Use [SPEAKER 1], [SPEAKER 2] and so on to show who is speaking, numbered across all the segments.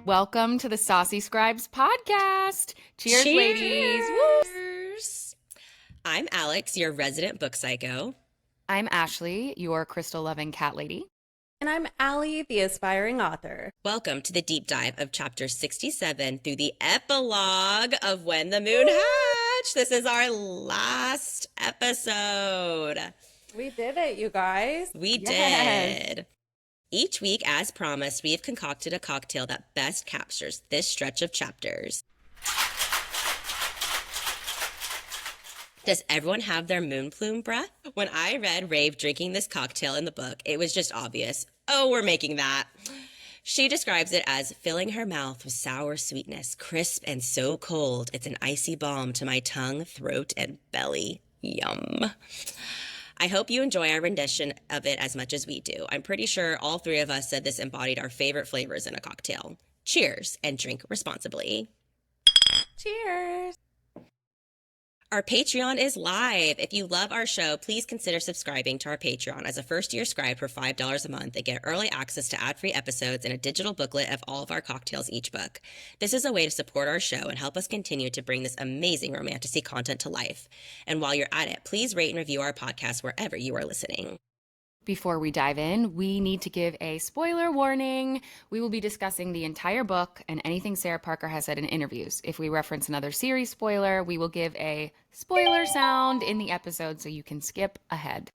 [SPEAKER 1] Welcome to the Saucy Scribes podcast. Cheers, ladies. Woo!
[SPEAKER 2] Cheers! I'm Alex, your resident book psycho.
[SPEAKER 1] I'm Ashley, your crystal-loving cat lady.
[SPEAKER 3] And I'm Allie, the aspiring author.
[SPEAKER 2] Welcome to the deep dive of chapter 67 through the epilogue of When the Moon Hatched. This is our last episode.
[SPEAKER 3] We did it, you guys.
[SPEAKER 2] We did. Each week, as promised, we have concocted a cocktail that best captures this stretch of chapters. Does everyone have their moon plume breath? When I read Raeve drinking this cocktail in the book, it was just obvious. Oh, we're making that. She describes it as filling her mouth with sour sweetness, crisp and so cold, it's an icy balm to my tongue, throat, and belly. Yum. I hope you enjoy our rendition of it as much as we do. I'm pretty sure all three of us said this embodied our favorite flavors in a cocktail. Cheers, and drink responsibly.
[SPEAKER 3] Cheers.
[SPEAKER 2] Our Patreon is live. If you love our show, please consider subscribing to our Patreon as a first-year scribe for $5 a month and get early access to ad-free episodes and a digital booklet of all of our cocktails each book. This is a way to support our show and help us continue to bring this amazing romantasy content to life. And while you're at it, please rate and review our podcast wherever you are listening.
[SPEAKER 1] Before we dive in, we need to give a spoiler warning. We will be discussing the entire book and anything Sarah Parker has said in interviews. If we reference another series spoiler, we will give a spoiler sound in the episode so you can skip ahead.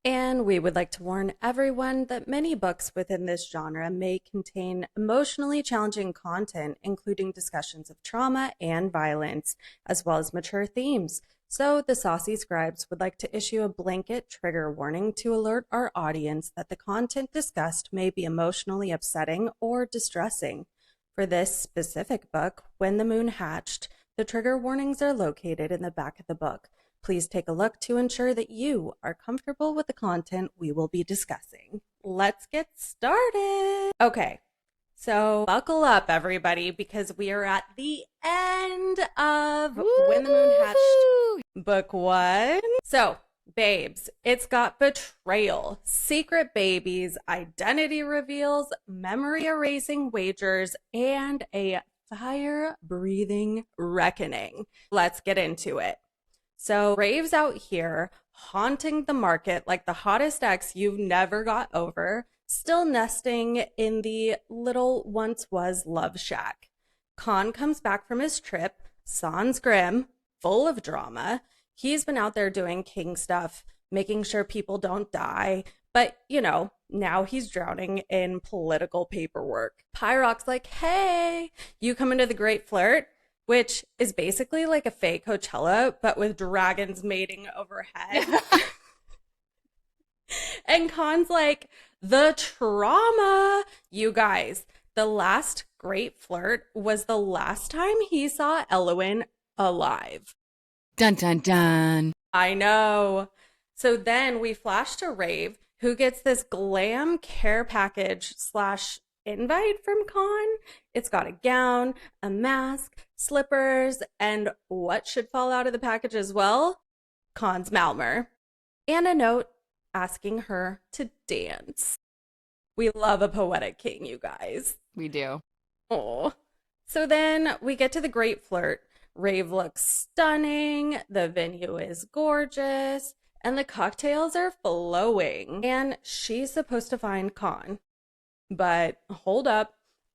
[SPEAKER 3] And we would like to warn everyone that many books within this genre may contain emotionally challenging content, including discussions of trauma and violence, as well as mature themes. So the Saucy Scribes would like to issue a blanket trigger warning to alert our audience that the content discussed may be emotionally upsetting or distressing. For this specific book, When the Moon Hatched, the trigger warnings are located in the back of the book. Please take a look to ensure that you are comfortable with the content we will be discussing. Let's get started. Okay. So buckle up, everybody, because we are at the end of When the Moon Hatched, book 1. So, babes, it's got betrayal, secret babies, identity reveals, memory erasing wagers, and a fire-breathing reckoning. Let's get into it. So, Rave's out here haunting the market like the hottest ex you've never got over, still nesting in the little once-was love shack. Kaan comes back from his trip, sans grim, full of drama. He's been out there doing king stuff, making sure people don't die. But, you know, now he's drowning in political paperwork. Pyrock's like, hey, you coming to the Great Flurrt? Which is basically like a fake Coachella, but with dragons mating overhead. And Kaan's like, the trauma. You guys, the last Great Flurrt was the last time he saw Elwyn alive.
[SPEAKER 1] Dun, dun, dun.
[SPEAKER 3] I know. So then we flash to Raeve, who gets this glam care package / invite from Kaan. It's got a gown, a mask, slippers, and what should fall out of the package as well? Kaan's Malmer. And a note asking her to dance. We love a poetic king, you guys.
[SPEAKER 1] We do.
[SPEAKER 3] Oh. So then we get to the Great Flurrt. Raeve looks stunning, the venue is gorgeous, and the cocktails are flowing. And she's supposed to find Kaan. But hold up.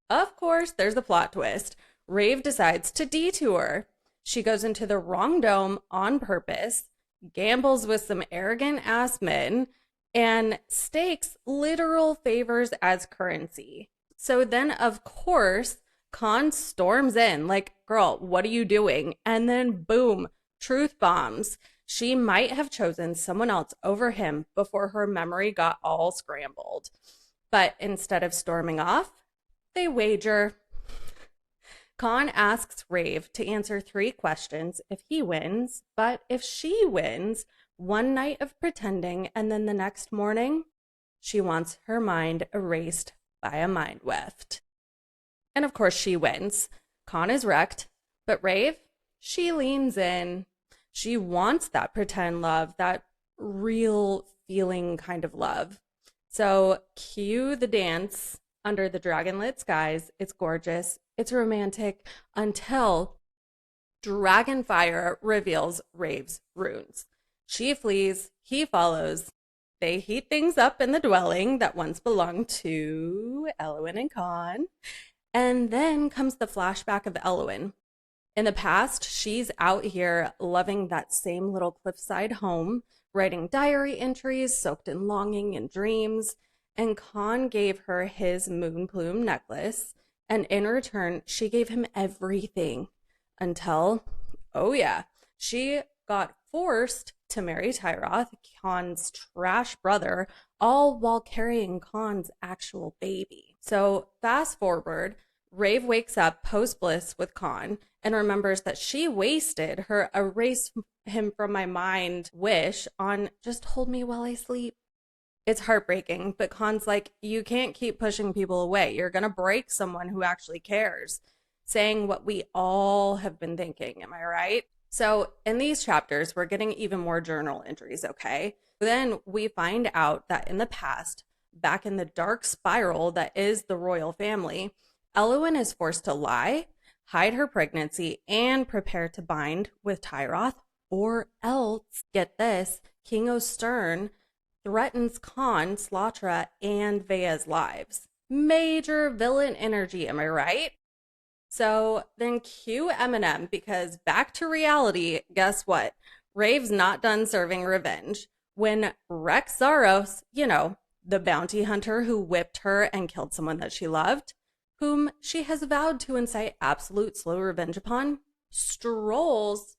[SPEAKER 3] Of course, there's the plot twist. Raeve decides to detour. She goes into the wrong dome on purpose, gambles with some arrogant ass men, and stakes literal favors as currency. So then, of course, Kaan storms in like, girl, what are you doing? And then boom, truth bombs. She might have chosen someone else over him before her memory got all scrambled. But instead of storming off, they wager. Kaan asks Raeve to answer 3 questions if he wins, but if she wins, one night of pretending and then the next morning, she wants her mind erased by a mind weft. And of course she wins. Kaan is wrecked, but Raeve, she leans in. She wants that pretend love, that real feeling kind of love. So cue the dance Under the dragon-lit skies, it's gorgeous, it's romantic, until Dragonfire reveals Rave's runes. She flees, he follows. They heat things up in the dwelling that once belonged to Elwyn and Kaan. And then comes the flashback of Elwyn. In the past, she's out here loving that same little cliffside home, writing diary entries soaked in longing and dreams. And Kaan gave her his moon plume necklace. And in return, she gave him everything until, oh yeah, she got forced to marry Tyroth, Kaan's trash brother, all while carrying Kaan's actual baby. So fast forward, Raeve wakes up post-bliss with Kaan and remembers that she wasted her erase him from my mind wish on just hold me while I sleep. It's heartbreaking, but Kaan's like, you can't keep pushing people away. You're going to break someone who actually cares. Saying what we all have been thinking. Am I right? So in these chapters, we're getting even more journal entries, okay? Then we find out that in the past, back in the dark spiral that is the royal family, Elwyn is forced to lie, hide her pregnancy, and prepare to bind with Tyroth, or else, get this, King O'Stern threatens Kaan, Slatra, and Vea's lives. Major villain energy, am I right? So then cue Eminem, because back to reality, guess what? Rave's not done serving revenge. When Rex Zaros, the bounty hunter who whipped her and killed someone that she loved, whom she has vowed to incite absolute slow revenge upon, strolls,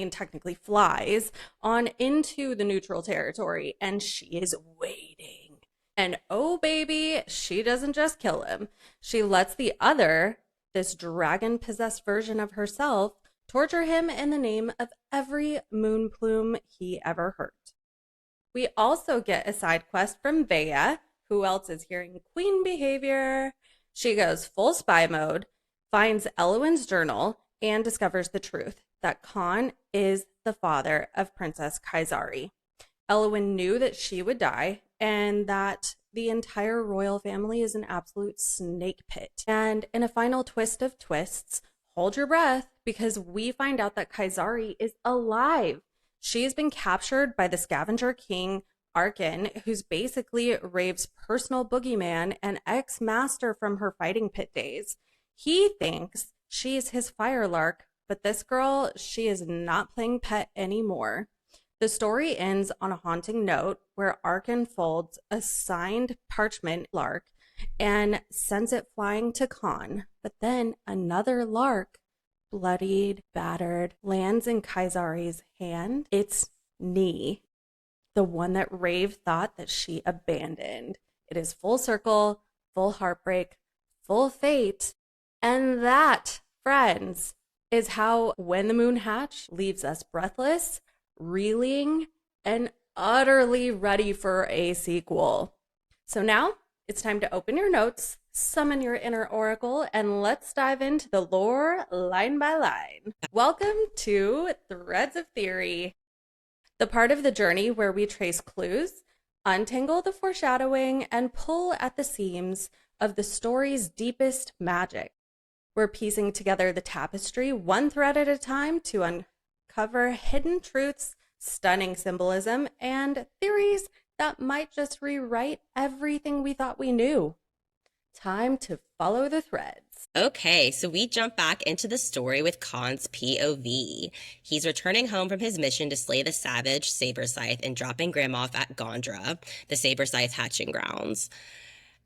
[SPEAKER 3] technically flies, on into the neutral territory, and she is waiting. And oh baby, she doesn't just kill him. She lets the other, this dragon-possessed version of herself, torture him in the name of every moon plume he ever hurt. We also get a side quest from Vea. Who else is hearing queen behavior? She goes full spy mode, finds Elwyn's journal, and discovers the truth, that Kaan is the father of Princess Kaisari. Elwyn knew that she would die, and that the entire royal family is an absolute snake pit. And in a final twist of twists, hold your breath, because we find out that Kaisari is alive. She's been captured by the scavenger king, Arkan, who's basically Rave's personal boogeyman and ex-master from her fighting pit days. He thinks she's his firelark, but this girl, she is not playing pet anymore. The story ends on a haunting note where Arkan folds a signed parchment lark and sends it flying to Kaan. But then another lark, bloodied, battered, lands in Kaisari's hand. It's Nee, the one that Raeve thought that she abandoned. It is full circle, full heartbreak, full fate. And that, friends, is how When the Moon Hatched leaves us breathless, reeling, and utterly ready for a sequel. So now it's time to open your notes, summon your inner oracle, and let's dive into the lore line by line. Welcome to Threads of Theory, the part of the journey where we trace clues, untangle the foreshadowing, and pull at the seams of the story's deepest magic. We're piecing together the tapestry one thread at a time to uncover hidden truths, stunning symbolism, and theories that might just rewrite everything we thought we knew. Time to follow the threads.
[SPEAKER 2] Okay, so we jump back into the story with Kaan's POV. He's returning home from his mission to slay the savage Saber Scythe and dropping Graham off at Gondra, the Saber Scythe hatching grounds.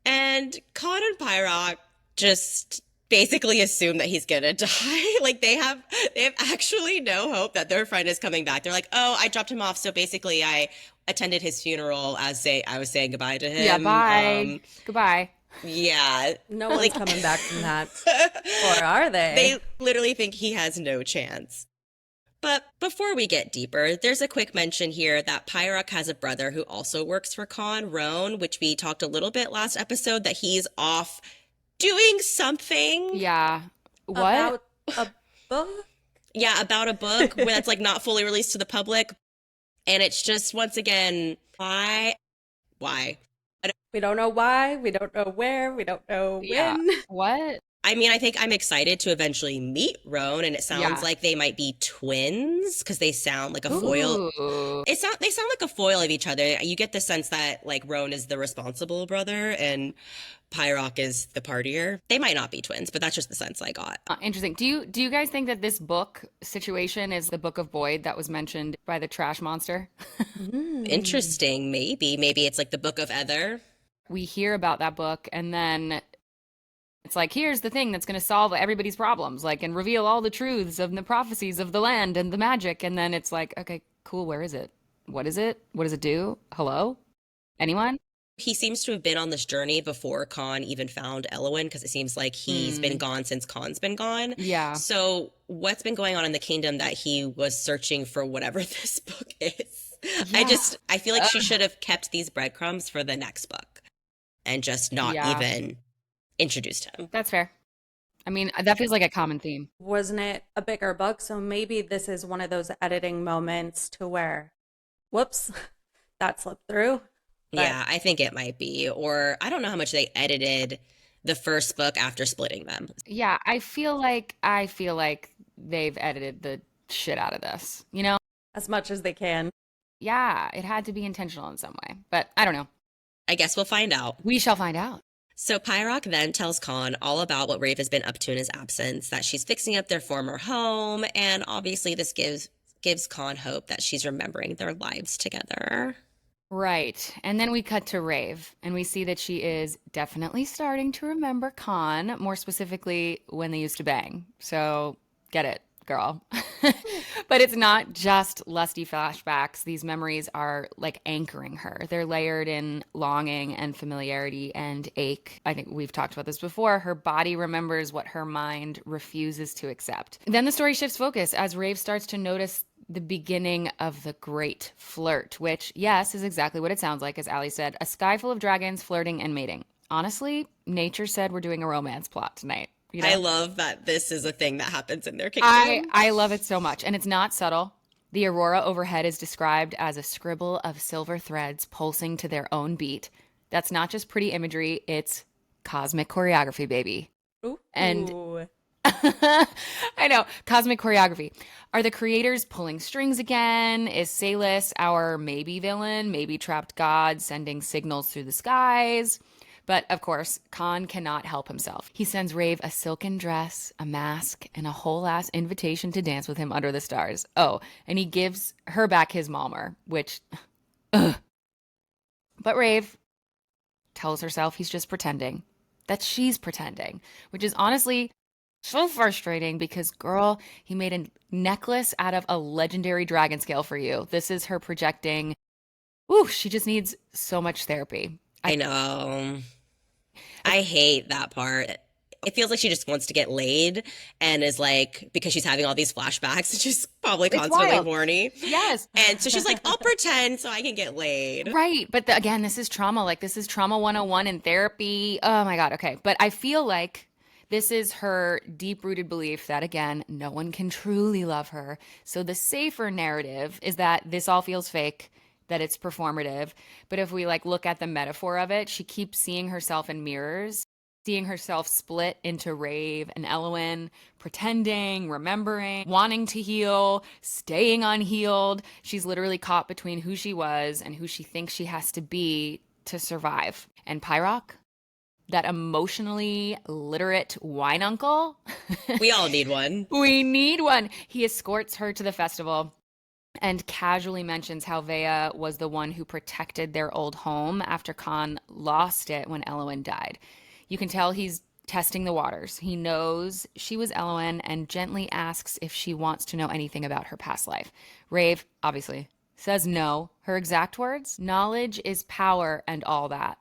[SPEAKER 2] And Kaan and Pyrock just basically assume that he's gonna die. Like they have actually no hope that their friend is coming back. They're like, oh, I dropped him off, so basically I attended his funeral as I was saying goodbye to him.
[SPEAKER 1] Yeah, bye. Goodbye.
[SPEAKER 2] Yeah.
[SPEAKER 3] No one's coming back from that. Or are they?
[SPEAKER 2] They literally think he has no chance. But before we get deeper, there's a quick mention here that Pyrock has a brother who also works for Kaan, Roan, which we talked a little bit last episode, that he's off doing something.
[SPEAKER 1] Yeah. What?
[SPEAKER 3] About a book?
[SPEAKER 2] Yeah, about a book where that's like not fully released to the public. And it's just, once again, why?
[SPEAKER 3] We don't know why, we don't know where, we don't know
[SPEAKER 1] Yeah.
[SPEAKER 3] when.
[SPEAKER 1] What?
[SPEAKER 2] I mean, I think I'm excited to eventually meet Roan, and it sounds
[SPEAKER 1] Yeah.
[SPEAKER 2] like they might be twins because they sound like a foil.
[SPEAKER 1] Ooh.
[SPEAKER 2] They sound like a foil of each other. You get the sense that like Roan is the responsible brother and Pyrock is the partier. They might not be twins, but that's just the sense I got.
[SPEAKER 1] Interesting. Do you guys think that this book situation is the Book of Boyd that was mentioned by the trash monster?
[SPEAKER 3] Mm.
[SPEAKER 2] Interesting, maybe. Maybe it's like the Book of Ether.
[SPEAKER 1] We hear about that book and then it's like, here's the thing that's going to solve everybody's problems, like, and reveal all the truths of the prophecies of the land and the magic. And then it's like, okay, cool. Where is it? What is it? What does it do? Hello? Anyone?
[SPEAKER 2] He seems to have been on this journey before Kaan even found Elwyn because it seems like he's been
[SPEAKER 1] Hmm.
[SPEAKER 2] gone since Kaan's been gone.
[SPEAKER 1] Yeah.
[SPEAKER 2] So, what's been going on in the kingdom that he was searching for whatever this book is?
[SPEAKER 1] Yeah.
[SPEAKER 2] I feel like she
[SPEAKER 1] Ugh.
[SPEAKER 2] should have kept these breadcrumbs for the next book and just not
[SPEAKER 1] Yeah.
[SPEAKER 2] even introduced him.
[SPEAKER 1] That's fair. I mean, that feels like a common theme.
[SPEAKER 3] Wasn't it a bigger book? So maybe this is one of those editing moments to where, whoops, that slipped through. But
[SPEAKER 2] Yeah, I think it might be. Or I don't know how much they edited the first book after splitting them.
[SPEAKER 1] Yeah, I feel like they've edited the shit out of this. You know?
[SPEAKER 3] as much as they can.
[SPEAKER 1] Yeah, it had to be intentional in some way. But I don't know.
[SPEAKER 2] I guess we'll find out.
[SPEAKER 1] We shall find out.
[SPEAKER 2] So Pyrock then tells Kaan all about what Rafe has been up to in his absence, that she's fixing up their former home, and obviously this gives Kaan hope that she's remembering their lives together.
[SPEAKER 1] Right. And then we cut to Rave, and we see that she is definitely starting to remember Khan, more specifically when they used to bang. So get it, girl. But it's not just lusty flashbacks. These memories are like anchoring her. They're layered in longing and familiarity and ache. I think we've talked about this before. Her body remembers what her mind refuses to accept. Then the story shifts focus as Rave starts to notice the beginning of the Great Flurrt, which, yes, is exactly what it sounds like, as Ali said, a sky full of dragons flirting and mating. Honestly, nature said we're doing a romance plot tonight. You
[SPEAKER 2] I
[SPEAKER 1] know,
[SPEAKER 2] love that this is a thing that happens in their
[SPEAKER 1] I
[SPEAKER 2] kingdom.
[SPEAKER 1] I love it so much, and it's not subtle. The aurora overhead is described as a scribble of silver threads pulsing to their own beat. That's not just pretty imagery; it's cosmic choreography, baby. And
[SPEAKER 3] Ooh.
[SPEAKER 1] I know, cosmic choreography. Are the creators pulling strings again? Is Salus our maybe villain, maybe trapped god sending signals through the skies? But of course, Khan cannot help himself. He sends Rave a silken dress, a mask, and a whole ass invitation to dance with him under the stars. Oh, and he gives her back his Malmer, which. Ugh. But Rave tells herself he's just pretending, that she's pretending, which is honestly so frustrating because, girl, he made a necklace out of a legendary dragon scale for you. This is her projecting. Ooh, she just needs so much therapy.
[SPEAKER 2] I know. I hate that part. It feels like she just wants to get laid and is like, because she's having all these flashbacks, she's probably
[SPEAKER 1] It's
[SPEAKER 2] constantly
[SPEAKER 1] wild.
[SPEAKER 2] horny.
[SPEAKER 1] Yes.
[SPEAKER 2] And so she's like, I'll pretend so I can get laid.
[SPEAKER 1] Right. But again, this is trauma. Like, this is trauma 101 in therapy. Oh my God. Okay. But I feel like this is her deep rooted belief that, again, no one can truly love her. So the safer narrative is that this all feels fake, that it's performative. But if we like look at the metaphor of it, she keeps seeing herself in mirrors, seeing herself split into Rave and Elwyn, pretending, remembering, wanting to heal, staying unhealed. She's literally caught between who she was and who she thinks she has to be to survive. And Pyrock, that emotionally literate wine uncle,
[SPEAKER 2] We all need one.
[SPEAKER 1] we need one. He escorts her to the festival and casually mentions how Vea was the one who protected their old home after Khan lost it when Elwyn died. You can tell he's testing the waters. He knows she was Elwyn and gently asks if she wants to know anything about her past life. Rave, obviously, says no. Her exact words, knowledge is power and all that.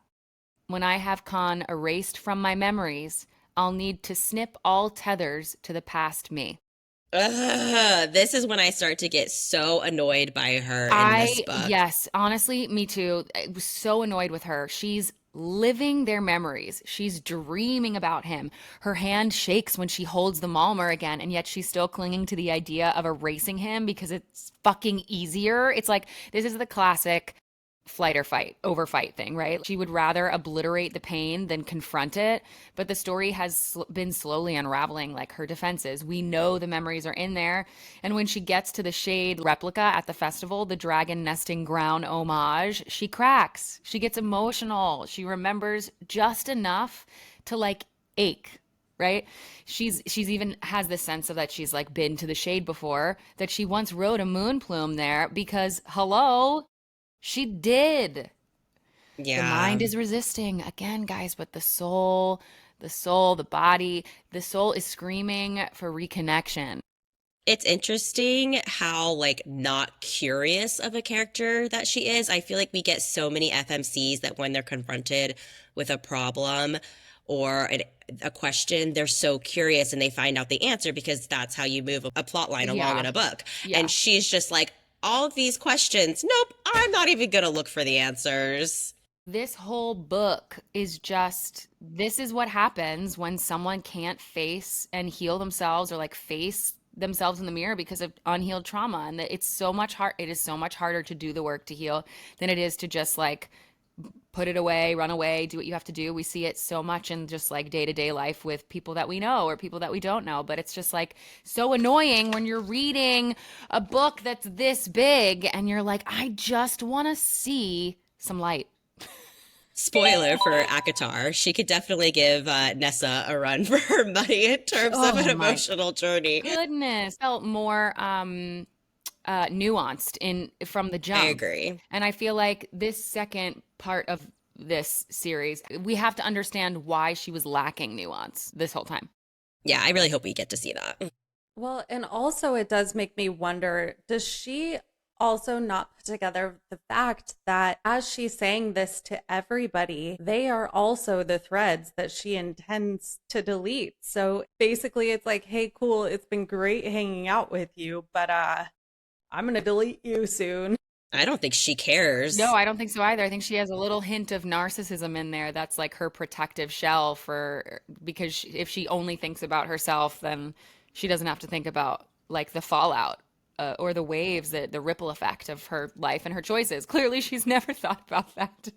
[SPEAKER 1] When I have Khan erased from my memories, I'll need to snip all tethers to the past me.
[SPEAKER 2] Ugh, this is when I start to get so annoyed by her in this book.
[SPEAKER 1] Yes, honestly, me too. I was so annoyed with her. She's living their memories. She's dreaming about him. Her hand shakes when she holds the Malmer again, and yet she's still clinging to the idea of erasing him because it's fucking easier. It's like, this is the classic flight or fight, overfight thing, right? She would rather obliterate the pain than confront it. But the story has been slowly unraveling like her defenses. We know the memories are in there. And when she gets to the shade replica at the festival, the dragon nesting ground homage, she cracks. She gets emotional. She remembers just enough to like ache, right? She's even has this sense of that she's like been to the shade before, that she once rode a moon plume there because hello, she did. The
[SPEAKER 2] Yeah.
[SPEAKER 1] mind is resisting again, guys, but the body, the soul is screaming for reconnection.
[SPEAKER 2] It's interesting how like not curious of a character that she is. I feel like we get so many FMCs that when they're confronted with a problem or a question, they're so curious and they find out the answer because that's how you move a plot line along in
[SPEAKER 1] Yeah.
[SPEAKER 2] a book.
[SPEAKER 1] Yeah.
[SPEAKER 2] And she's just like, all of these questions, nope, I'm not even gonna look for the answers.
[SPEAKER 1] This whole book is just this is what happens when someone can't face and heal themselves or like face themselves in the mirror because of unhealed trauma, and that it's so much hard it is so much harder to do the work to heal than it is to just like put it away, run away, do what you have to do. We see it so much in just like day-to-day life with people that we know or people that we don't know, but it's just like so annoying when you're reading a book that's this big and you're like, I just want to see some light.
[SPEAKER 2] Spoiler for Akatar, she could definitely give Nessa a run for her money in terms of an
[SPEAKER 1] Oh my
[SPEAKER 2] emotional journey.
[SPEAKER 1] goodness. Felt more nuanced in from the
[SPEAKER 2] I
[SPEAKER 1] jump.
[SPEAKER 2] agree.
[SPEAKER 1] And I feel like this second part of this series, we have to understand why she was lacking nuance this whole time.
[SPEAKER 2] Yeah, I really hope we get to see that.
[SPEAKER 3] Well, and also it does make me wonder, does she also not put together the fact that as she's saying this to everybody, they are also the threads that she intends to delete. So basically it's like, hey, cool, it's been great hanging out with you, but I'm gonna delete you soon.
[SPEAKER 2] I don't think she cares.
[SPEAKER 1] No, I don't think so either. I think she has a little hint of narcissism in there. That's like her protective shell for because if she only thinks about herself, then she doesn't have to think about like the fallout or the waves, the ripple effect of her life and her choices. Clearly, she's never thought about that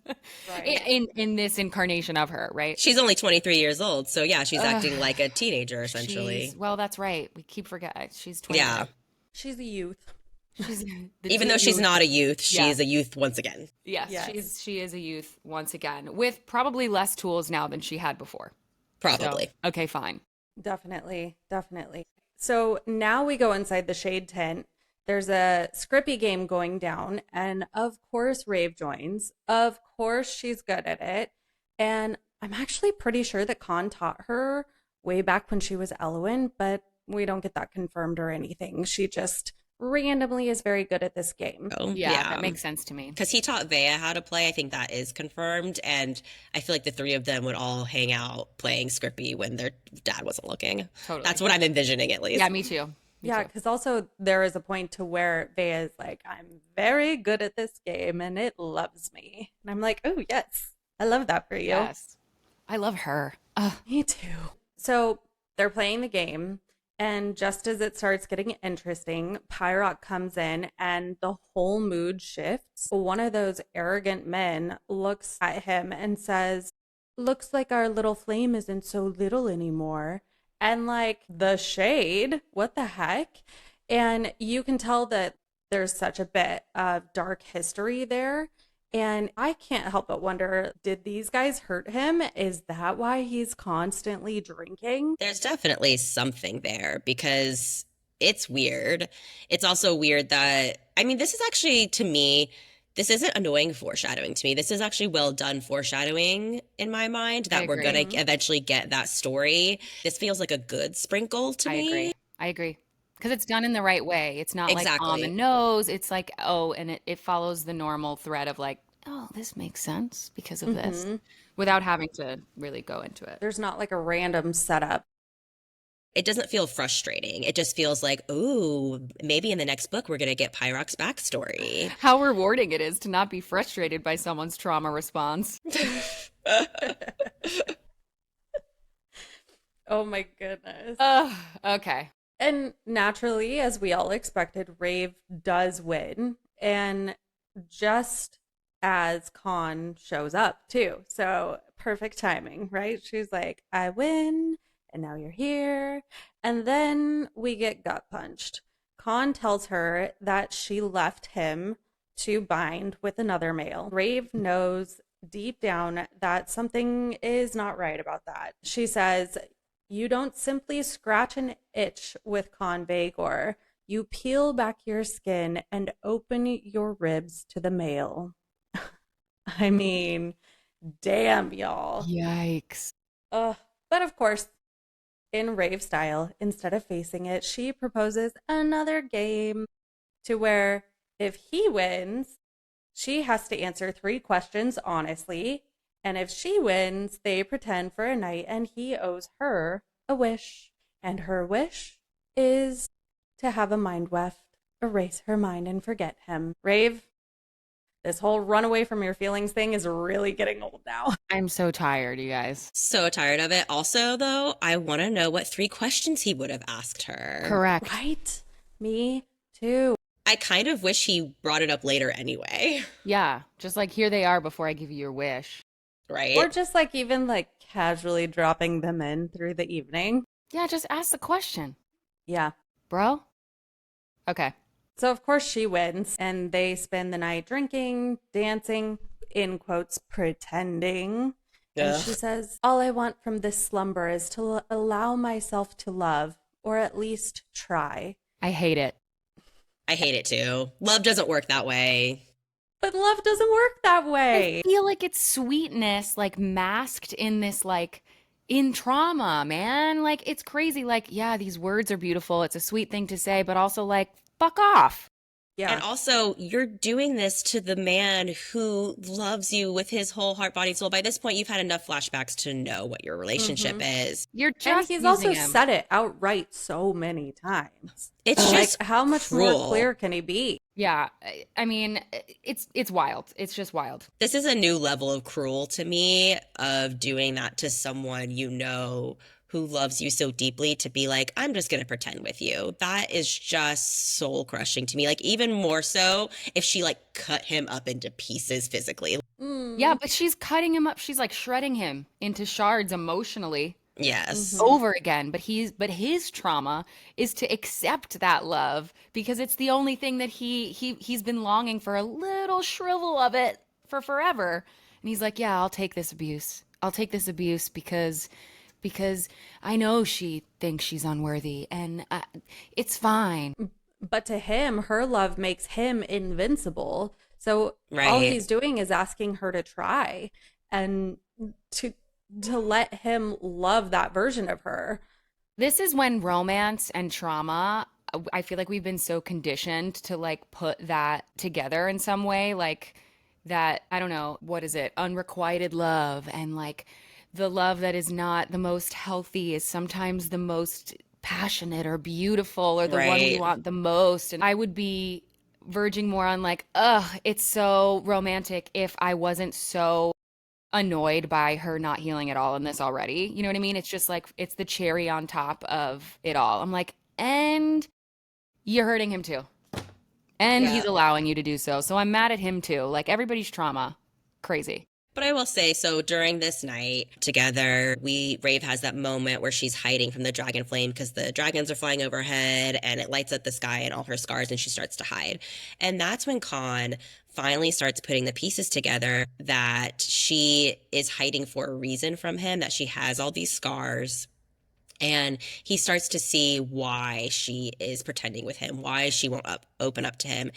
[SPEAKER 3] Right.
[SPEAKER 1] in this incarnation of her, right?
[SPEAKER 2] She's only 23 years old, so yeah, she's acting like a teenager essentially.
[SPEAKER 1] Well, that's right. We keep forgetting she's
[SPEAKER 2] Yeah.
[SPEAKER 1] 23.
[SPEAKER 3] She's a youth.
[SPEAKER 1] She's
[SPEAKER 2] Even though she's not a youth,
[SPEAKER 1] Yeah.
[SPEAKER 2] she's a youth once again.
[SPEAKER 1] Yes,
[SPEAKER 3] Yes.
[SPEAKER 1] she is a youth once again with probably less tools now than she had before.
[SPEAKER 2] Probably.
[SPEAKER 1] So, okay, fine.
[SPEAKER 3] Definitely, definitely. So now we go inside the shade tent. There's a Scrippy game going down, and of course, Raeve joins. Of course, she's good at it. And I'm actually pretty sure that Kaan taught her way back when she was Elowen, but we don't get that confirmed or anything. She just randomly is very good at this game.
[SPEAKER 2] Oh,
[SPEAKER 1] Yeah, that makes sense to me.
[SPEAKER 2] Because he taught Vea how to play. I think that is confirmed. And I feel like the three of them would all hang out playing Scrippy when their dad wasn't looking.
[SPEAKER 1] Totally.
[SPEAKER 2] That's what I'm envisioning, at least.
[SPEAKER 1] Yeah, me too.
[SPEAKER 3] Yeah, because also there is a point to where Vea is like, I'm very good at this game and it loves me. And I'm like, oh, yes, I love that for you.
[SPEAKER 1] Yes. I love her. Ugh.
[SPEAKER 3] Me too. So they're playing the game. And just as it starts getting interesting, Pyrock comes in and the whole mood shifts. One of those arrogant men looks at him and says, looks like our little flame isn't so little anymore. And like the shade, what the heck? And you can tell that there's such a bit of dark history there. And I can't help but wonder, did these guys hurt him? Is that why he's constantly drinking?
[SPEAKER 2] There's definitely something there because it's weird. It's also weird that, I mean, this is actually, to me, this isn't annoying foreshadowing to me. This is actually well done foreshadowing in my mind that we're going to eventually get that story. This feels like a good sprinkle to me.
[SPEAKER 1] I agree. Because it's done in the right way. It's not like on
[SPEAKER 2] Exactly.
[SPEAKER 1] the nose. It's like, oh, and it follows the normal thread of like, oh, this makes sense because of this, without having to really go into it.
[SPEAKER 3] There's not like a random setup.
[SPEAKER 2] It doesn't feel frustrating. It just feels like, ooh, maybe in the next book we're going to get Pyrock's backstory.
[SPEAKER 1] How rewarding it is to not be frustrated by someone's trauma response.
[SPEAKER 3] Oh my goodness.
[SPEAKER 1] Okay.
[SPEAKER 3] And naturally, as we all expected, Raeve does win. And just as Kaan shows up too. So perfect timing, right? She's like, I win, and now you're here. And then we get gut punched. Kaan tells her that she left him to bind with another male. Raeve knows deep down that something is not right about that. She says, you don't simply scratch an itch with Kaan Vagor. You peel back your skin and open your ribs to the male. I mean, damn, y'all.
[SPEAKER 1] Yikes.
[SPEAKER 3] Ugh. But of course, in Rave style, instead of facing it, she proposes another game to where if he wins, she has to answer 3 questions honestly. And if she wins, they pretend for a night and he owes her a wish. And her wish is to have a mind weft, erase her mind and forget him. Rave, this whole run away from your feelings thing is really getting old now.
[SPEAKER 1] I'm so tired, you guys.
[SPEAKER 2] So tired of it. Also, though, I want to know what 3 questions he would have asked her.
[SPEAKER 1] Correct.
[SPEAKER 3] Right? Me too.
[SPEAKER 2] I kind of wish he brought it up later anyway.
[SPEAKER 1] Yeah, just like here they are before I give you your wish.
[SPEAKER 2] Right?
[SPEAKER 3] Or just like even like casually dropping them in through the evening.
[SPEAKER 1] Yeah, just ask the question,
[SPEAKER 3] Yeah.
[SPEAKER 1] bro. Okay.
[SPEAKER 3] So of course she wins and they spend the night drinking, dancing, in quotes, pretending. And she says, all I want from this slumber is to allow myself to love, or at least try.
[SPEAKER 1] I hate it.
[SPEAKER 2] I hate it too. Love doesn't work that way.
[SPEAKER 3] But love doesn't work that way.
[SPEAKER 1] I feel like it's sweetness, like masked in this, like in trauma, man. Like it's crazy. Like, yeah, these words are beautiful. It's a sweet thing to say, but also like, fuck off.
[SPEAKER 3] Yeah.
[SPEAKER 2] And also, you're doing this to the man who loves you with his whole heart, body, soul. By this point, you've had enough flashbacks to know what your relationship is.
[SPEAKER 1] You're
[SPEAKER 3] And
[SPEAKER 1] just
[SPEAKER 3] he's
[SPEAKER 1] using
[SPEAKER 3] also
[SPEAKER 1] him.
[SPEAKER 3] said it outright so many times.
[SPEAKER 2] It's
[SPEAKER 3] Like,
[SPEAKER 2] just
[SPEAKER 3] how much
[SPEAKER 2] cruel.
[SPEAKER 3] more clear can he be?
[SPEAKER 1] Yeah, I mean, it's wild. It's just wild.
[SPEAKER 2] This is a new level of cruel to me, of doing that to someone you know who loves you so deeply, to be like, I'm just going to pretend with you. That is just soul crushing to me. Like, even more so if she like cut him up into pieces physically.
[SPEAKER 1] Yeah, but she's cutting him up. She's like shredding him into shards emotionally
[SPEAKER 2] Yes.
[SPEAKER 1] over again. But his trauma is to accept that love because it's the only thing that he's been longing for, a little shrivel of it for forever. And he's like, yeah, I'll take this abuse. I'll take this abuse because I know she thinks she's unworthy, and it's fine.
[SPEAKER 3] But to him, her love makes him invincible. So all
[SPEAKER 2] Right.
[SPEAKER 3] he's doing is asking her to try and to let him love that version of her.
[SPEAKER 1] This is when romance and trauma, I feel like we've been so conditioned to like put that together in some way, like that, I don't know, what is it? Unrequited love, and like the love that is not the most healthy is sometimes the most passionate or beautiful or the one we
[SPEAKER 2] Right.
[SPEAKER 1] want the most. And I would be verging more on like, ugh, it's so romantic if I wasn't so annoyed by her not healing at all in this already. You know what I mean? It's just like, it's the cherry on top of it all. I'm like, and you're hurting him too. And he's
[SPEAKER 2] Yeah.
[SPEAKER 1] allowing you to do so. So I'm mad at him too. Like everybody's trauma. Crazy.
[SPEAKER 2] But I will say, so during this night together, Raeve has that moment where she's hiding from the dragon flame because the dragons are flying overhead and it lights up the sky and all her scars, and she starts to hide. And that's when Kaan finally starts putting the pieces together that she is hiding for a reason from him, that she has all these scars. And he starts to see why she is pretending with him, why she won't open up to him,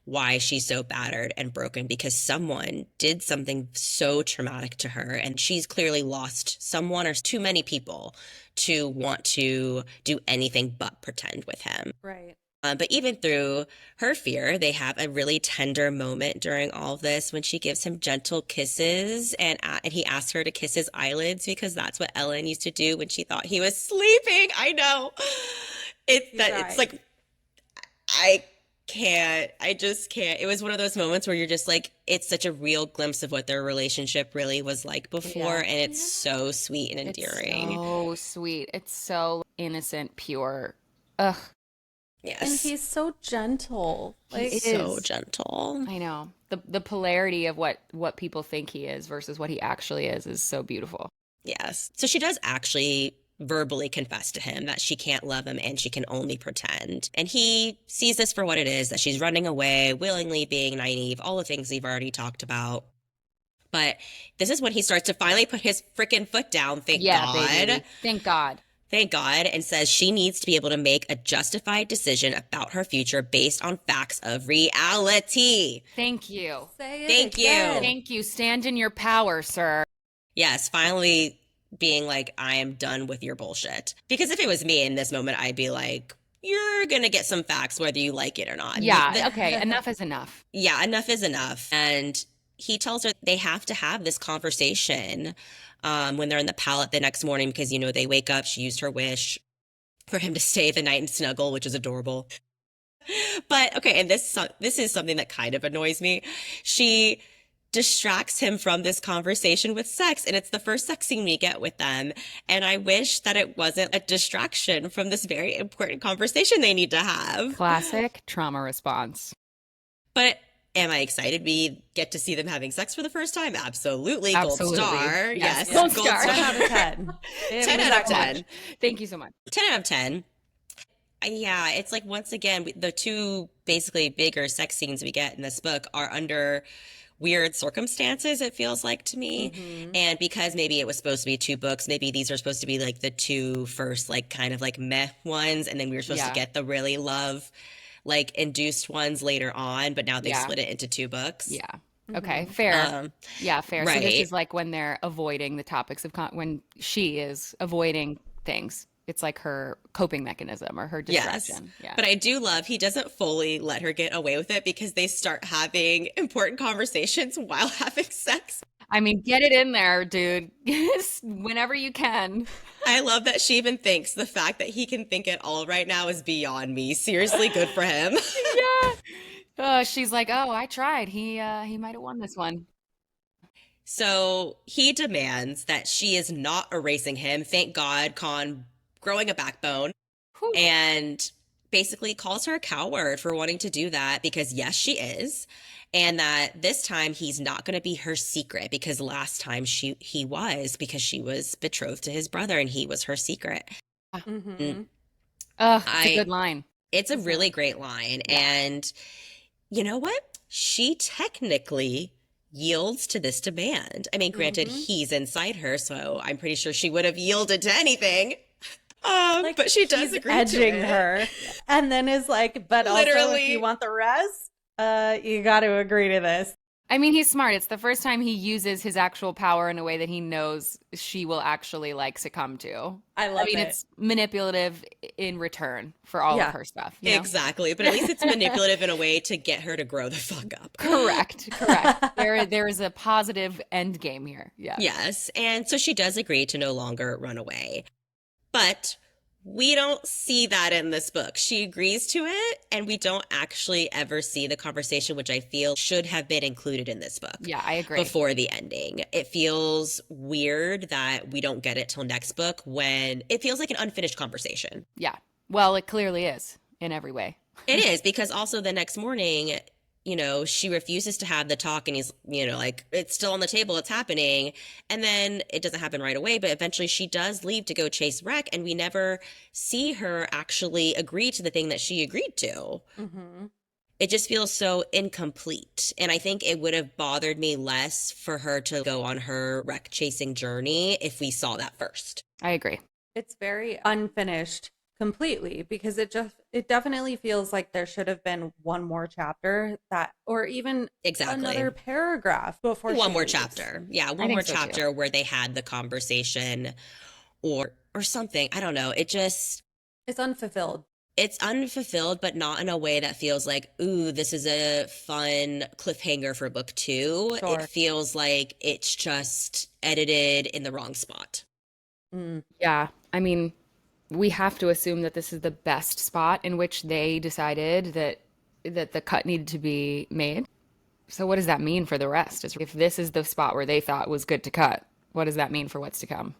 [SPEAKER 2] why she's so battered and broken, because someone did something so traumatic to her. And she's clearly lost someone or too many people to want to do anything but pretend with him.
[SPEAKER 3] Right.
[SPEAKER 2] But even through her fear, they have a really tender moment during all of this when she gives him gentle kisses, and he asks her to kiss his eyelids because that's what Ellen used to do when she thought he was sleeping. I know. It's
[SPEAKER 3] right.
[SPEAKER 2] like, I can't. I just can't. It was one of those moments where you're just like, it's such a real glimpse of what their relationship really was like before,
[SPEAKER 1] Yeah.
[SPEAKER 2] and it's so sweet and endearing.
[SPEAKER 1] It's so sweet. It's so innocent, pure. Ugh.
[SPEAKER 3] And
[SPEAKER 2] Yes.
[SPEAKER 3] he's so gentle.
[SPEAKER 1] He
[SPEAKER 3] Like,
[SPEAKER 2] So
[SPEAKER 1] is.
[SPEAKER 2] gentle.
[SPEAKER 1] I know. The polarity of what people think he is versus what he actually is so beautiful.
[SPEAKER 2] Yes. So she does actually verbally confess to him that she can't love him and she can only pretend. And he sees this for what it is, that she's running away, willingly being naive, all the things we've already talked about. But this is when he starts to finally put his freaking foot down, thank
[SPEAKER 1] Yeah,
[SPEAKER 2] God.
[SPEAKER 1] baby. Thank God.
[SPEAKER 2] Thank God, and says she needs to be able to make a justified decision about her future based on facts of reality.
[SPEAKER 1] Thank you.
[SPEAKER 3] say it
[SPEAKER 2] Thank
[SPEAKER 3] again.
[SPEAKER 2] you.
[SPEAKER 1] Thank you. Stand in your power, sir.
[SPEAKER 2] Yes, finally being like, I am done with your bullshit. Because if it was me in this moment, I'd be like, you're going to get some facts whether you like it or not.
[SPEAKER 1] Yeah, okay. Enough is enough.
[SPEAKER 2] Yeah, enough is enough. And he tells her they have to have this conversation when they're in the pallet the next morning because, you know, they wake up. She used her wish for him to stay the night and snuggle, which is adorable. But okay, and this is something that kind of annoys me. She distracts him from this conversation with sex, and it's the first sex scene we get with them. And I wish that it wasn't a distraction from this very important conversation they need to have.
[SPEAKER 1] Classic trauma response.
[SPEAKER 2] But am I excited we get to see them having sex for the first time? Absolutely.
[SPEAKER 1] Absolutely.
[SPEAKER 2] Gold star.
[SPEAKER 1] Yes.
[SPEAKER 2] Yes.
[SPEAKER 1] Gold star.
[SPEAKER 3] 10 out of 10.
[SPEAKER 2] 10 out of 10.
[SPEAKER 1] Thank you so much.
[SPEAKER 2] 10 out of 10. Yeah, it's like once again, the two basically bigger sex scenes we get in this book are under weird circumstances, it feels like to me. And because maybe it was supposed to be two books, maybe these are supposed to be like the two first, like kind of like meh ones. And then we were supposed to get the really love, like induced ones later on, but now they split it into two books.
[SPEAKER 1] Yeah. Okay, fair. Yeah, fair. So this
[SPEAKER 2] right.
[SPEAKER 1] is like when they're avoiding the topics of when she is avoiding things. It's like her coping mechanism or her distraction.
[SPEAKER 2] Yes.
[SPEAKER 1] Yeah.
[SPEAKER 2] But I do love he doesn't fully let her get away with it because they start having important conversations while having sex.
[SPEAKER 1] I mean, get it in there, dude. Whenever you can.
[SPEAKER 2] I love that she even thinks the fact that he can think it all right now is beyond me. Seriously, good for him.
[SPEAKER 1] Yeah. She's like, oh, I tried. He might have won this one.
[SPEAKER 2] So he demands that she is not erasing him. Thank God, Kaan growing a backbone.
[SPEAKER 1] Whew.
[SPEAKER 2] And basically calls her a coward for wanting to do that because, yes, she is. And that this time he's not going to be her secret because last time he was because she was betrothed to his brother and he was her secret.
[SPEAKER 3] Mm-hmm.
[SPEAKER 1] Ugh, it's a good line.
[SPEAKER 2] It's a really great line. Yeah. And you know what? She technically yields to this demand. I mean, granted, he's inside her, so I'm pretty sure she would have yielded to anything. But she does agree
[SPEAKER 3] edging
[SPEAKER 2] to it.
[SPEAKER 3] her, and then is like, but
[SPEAKER 2] Literally.
[SPEAKER 3] also if you want the rest, you got to agree to this.
[SPEAKER 1] I mean, he's smart. It's the first time he uses his actual power in a way that he knows she will actually like succumb to.
[SPEAKER 3] I love it.
[SPEAKER 1] It's manipulative in return for all of her stuff. You know?
[SPEAKER 2] Exactly. But at least it's manipulative in a way to get her to grow the fuck up.
[SPEAKER 1] Correct. There is a positive end game here. Yeah.
[SPEAKER 2] Yes. And so she does agree to no longer run away. But we don't see that in this book. She agrees to it, and we don't actually ever see the conversation, which I feel should have been included in this book.
[SPEAKER 1] Yeah, I agree.
[SPEAKER 2] Before the ending. It feels weird that we don't get it till next book when it feels like an unfinished conversation.
[SPEAKER 1] Yeah. Well, it clearly is in every way.
[SPEAKER 2] It is, because also the next morning, you know, she refuses to have the talk and he's, you know, like, it's still on the table, it's happening. And then it doesn't happen right away, but eventually she does leave to go chase Wreck, and we never see her actually agree to the thing that she agreed to. It just feels so incomplete. And I think it would have bothered me less for her to go on her Wreck chasing journey if we saw that first.
[SPEAKER 1] I agree.
[SPEAKER 3] It's very unfinished completely because it definitely feels like there should have been one more chapter or even another paragraph before
[SPEAKER 2] one more chapter. Yeah, one more chapter
[SPEAKER 1] too.
[SPEAKER 2] where they had the conversation or something. I don't know. It's
[SPEAKER 3] unfulfilled.
[SPEAKER 2] It's unfulfilled, but not in a way that feels like, ooh, this is a fun cliffhanger for book 2.
[SPEAKER 3] Sure.
[SPEAKER 2] It feels like it's just edited in the wrong spot.
[SPEAKER 1] Yeah. I mean, we have to assume that this is the best spot in which they decided that the cut needed to be made. So what does that mean for the rest? If this is the spot where they thought was good to cut, what does that mean for what's to come?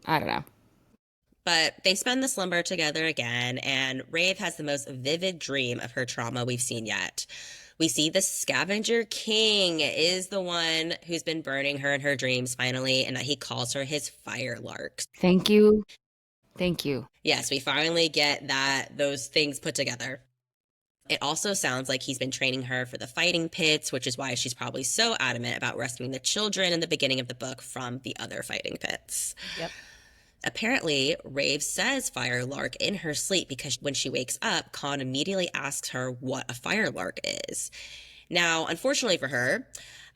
[SPEAKER 1] I don't know.
[SPEAKER 2] But they spend the slumber together again, and Raeve has the most vivid dream of her trauma we've seen yet. We see the scavenger king is the one who's been burning her in her dreams finally, and that he calls her his fire lark.
[SPEAKER 1] Thank you. Thank you.
[SPEAKER 2] Yes, we finally get those things put together. It also sounds like he's been training her for the fighting pits, which is why she's probably so adamant about rescuing the children in the beginning of the book from the other fighting pits.
[SPEAKER 3] Yep.
[SPEAKER 2] Apparently, Raeve says firelark in her sleep because when she wakes up, Kaan immediately asks her what a firelark is. Now, unfortunately for her,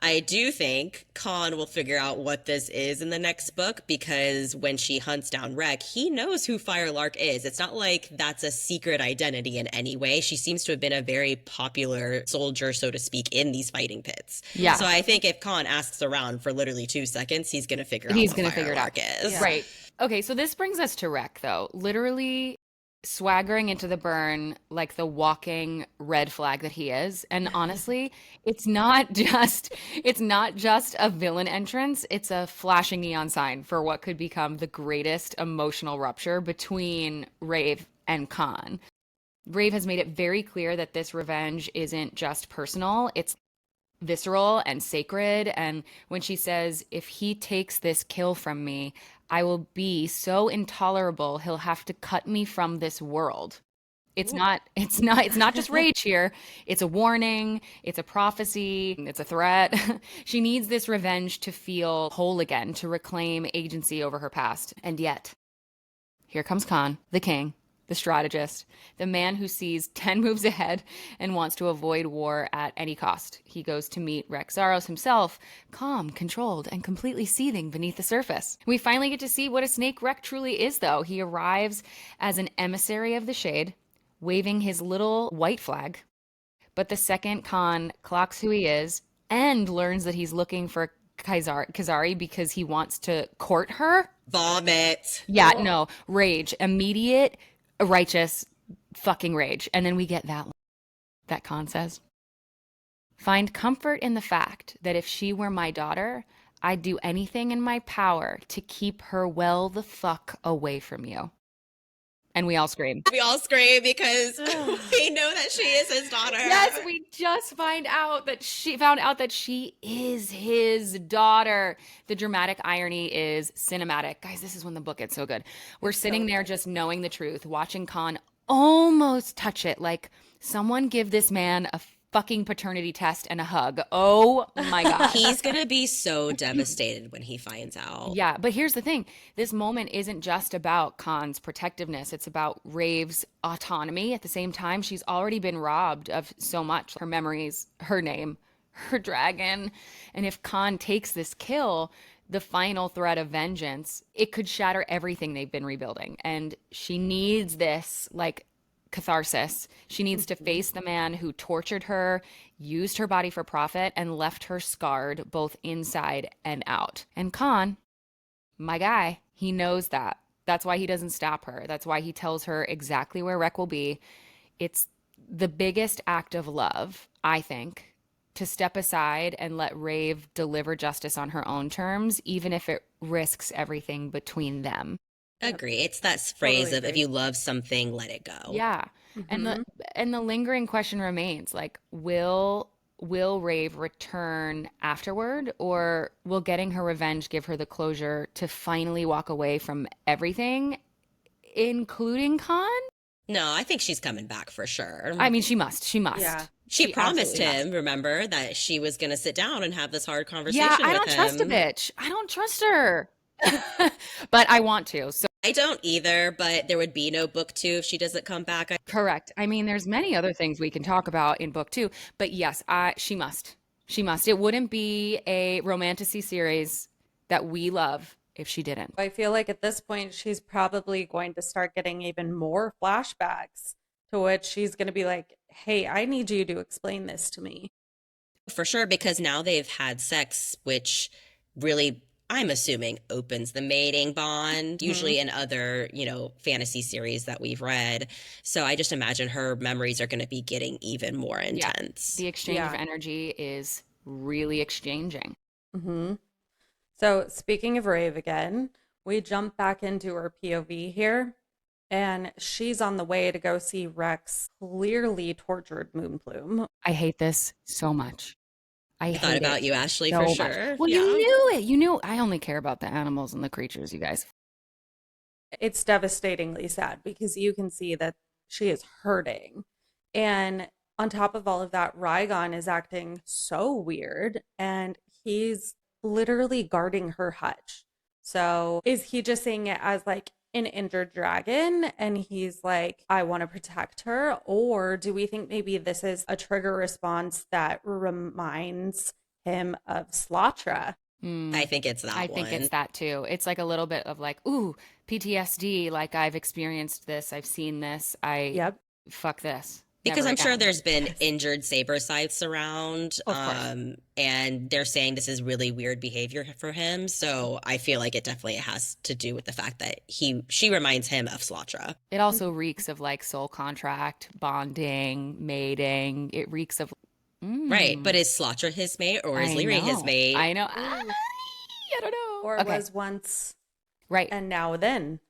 [SPEAKER 2] I do think Kaan will figure out what this is in the next book because when she hunts down Rek, he knows who Firelark is. It's not like that's a secret identity in any way. She seems to have been a very popular soldier, so to speak, in these fighting pits.
[SPEAKER 1] Yeah.
[SPEAKER 2] So I think if Kaan asks around for literally 2 seconds, he's going to figure out what Firelark is.
[SPEAKER 3] Yeah.
[SPEAKER 1] Right. Okay, so this brings us to Rek, though. Literally swaggering into the burn like the walking red flag that he is. And honestly, it's not just a villain entrance, it's a flashing neon sign for what could become the greatest emotional rupture between Raeve and Kaan. Raeve has made it very clear that this revenge isn't just personal, it's visceral and sacred. And when she says, if he takes this kill from me, I will be so intolerable he'll have to cut me from this world. It's not just rage here. It's a warning, it's a prophecy, it's a threat. She needs this revenge to feel whole again, to reclaim agency over her past. And yet, here comes Kaan, the king, the strategist, the man who sees 10 moves ahead and wants to avoid war at any cost. He goes to meet Rex Zaros himself, calm, controlled, and completely seething beneath the surface. We finally get to see what a snake Rex truly is, though. He arrives as an emissary of the Shade, waving his little white flag. But the second Kaan clocks who he is and learns that he's looking for Kazari because he wants to court her.
[SPEAKER 2] Vomit.
[SPEAKER 1] Yeah, no, rage, immediate, righteous fucking rage. And then we get that Kaan says, find comfort in the fact that if she were my daughter, I'd do anything in my power to keep her well the fuck away from you. And we all scream.
[SPEAKER 2] We all scream because we know that she is his daughter.
[SPEAKER 1] Yes, we just found out that she is his daughter. The dramatic irony is cinematic. Guys, this is when the book gets so good. We're sitting there just knowing the truth, watching Kaan almost touch it, like someone give this man a fucking paternity test and a hug. Oh my God.
[SPEAKER 2] He's going to be so devastated when he finds out.
[SPEAKER 1] Yeah, but here's the thing. This moment isn't just about Kaan's protectiveness. It's about Rave's autonomy. At the same time, she's already been robbed of so much. Her memories, her name, her dragon. And if Kaan takes this kill, the final threat of vengeance, it could shatter everything they've been rebuilding. And she needs this, like, catharsis. She needs to face the man who tortured her, used her body for profit, and left her scarred both inside and out. And Kaan, my guy, he knows that. That's why he doesn't stop her. That's why he tells her exactly where Rek will be. It's the biggest act of love, I think, to step aside and let Raeve deliver justice on her own terms, even if it risks everything between them.
[SPEAKER 2] Agree. It's that phrase of if you love something, let it go.
[SPEAKER 1] Yeah. And the lingering question remains, like, will Raeve return afterward, or will getting her revenge give her the closure to finally walk away from everything, including Kaan?
[SPEAKER 2] No, I think she's coming back for sure.
[SPEAKER 1] I mean, she must.
[SPEAKER 3] Yeah.
[SPEAKER 2] She promised him,
[SPEAKER 1] must.
[SPEAKER 2] Remember, that she was going to sit down and have this hard conversation
[SPEAKER 1] Yeah,
[SPEAKER 2] with him.
[SPEAKER 1] I don't trust a bitch. I don't trust her. But I want to. So
[SPEAKER 2] I don't either, but there would be no book 2 if she doesn't come back.
[SPEAKER 1] correct. I mean, there's many other things we can talk about in book 2, but yes, she must. She must. It wouldn't be a romantasy series that we love if she didn't.
[SPEAKER 3] I feel like at this point, she's probably going to start getting even more flashbacks to which she's going to be like, hey, I need you to explain this to me.
[SPEAKER 2] For sure, because now they've had sex, which really, I'm assuming, opens the mating bond, usually in other, fantasy series that we've read. So I just imagine her memories are going to be getting even more intense.
[SPEAKER 1] The exchange of energy is really exchanging.
[SPEAKER 3] So speaking of Raeve again, We jump back into her POV here, and she's on the way to go see Rex clearly tortured Moonplume.
[SPEAKER 1] I hate this so much. I
[SPEAKER 2] I thought
[SPEAKER 1] hate
[SPEAKER 2] about
[SPEAKER 1] it
[SPEAKER 2] you, Ashley, for
[SPEAKER 1] so much.
[SPEAKER 2] sure.
[SPEAKER 1] Well, you
[SPEAKER 2] Yeah.
[SPEAKER 1] knew it. You knew I only care about the animals and the creatures, you guys.
[SPEAKER 3] It's devastatingly sad because you can see that she is hurting. And on top of all of that, Rygon is acting so weird and he's literally guarding her hutch. So is he just seeing it as like an injured dragon and he's like, I want to protect her? Or do we think maybe this is a trigger response that reminds him of Slatra?
[SPEAKER 2] I think it's that
[SPEAKER 1] I
[SPEAKER 2] one.
[SPEAKER 1] think it's that too. It's like a little bit of like, ooh, PTSD. Like I've experienced this. I've seen this.
[SPEAKER 3] Yep.
[SPEAKER 1] Fuck this.
[SPEAKER 2] Because
[SPEAKER 1] Never
[SPEAKER 2] I'm sure
[SPEAKER 1] again.
[SPEAKER 2] there's been injured saber scythes around,
[SPEAKER 1] Of course.
[SPEAKER 2] and they're saying this is really weird behavior for him. So I feel like it definitely has to do with the fact that she reminds him of Slatra.
[SPEAKER 1] It also reeks of like soul contract, bonding, mating. It reeks of.
[SPEAKER 2] Right, but is Slatra his mate or is
[SPEAKER 1] I
[SPEAKER 2] Lyri his
[SPEAKER 1] know.
[SPEAKER 2] mate?
[SPEAKER 1] I know.
[SPEAKER 3] Ooh.
[SPEAKER 1] I don't know.
[SPEAKER 3] Or
[SPEAKER 1] Okay.
[SPEAKER 3] was once
[SPEAKER 1] Right.
[SPEAKER 3] and now then.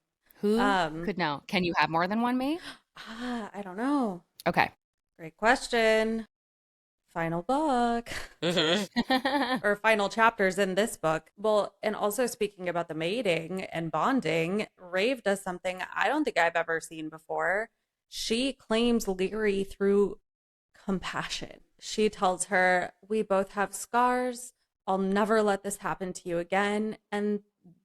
[SPEAKER 1] Who could know? Can you have more than one mate?
[SPEAKER 3] I don't know.
[SPEAKER 1] Okay.
[SPEAKER 3] Great question. Final book or final chapters in this book. Well, and also speaking about the mating and bonding, Raeve does something I don't think I've ever seen before. She claims Lyri through compassion. She tells her, we both have scars. I'll never let this happen to you again. And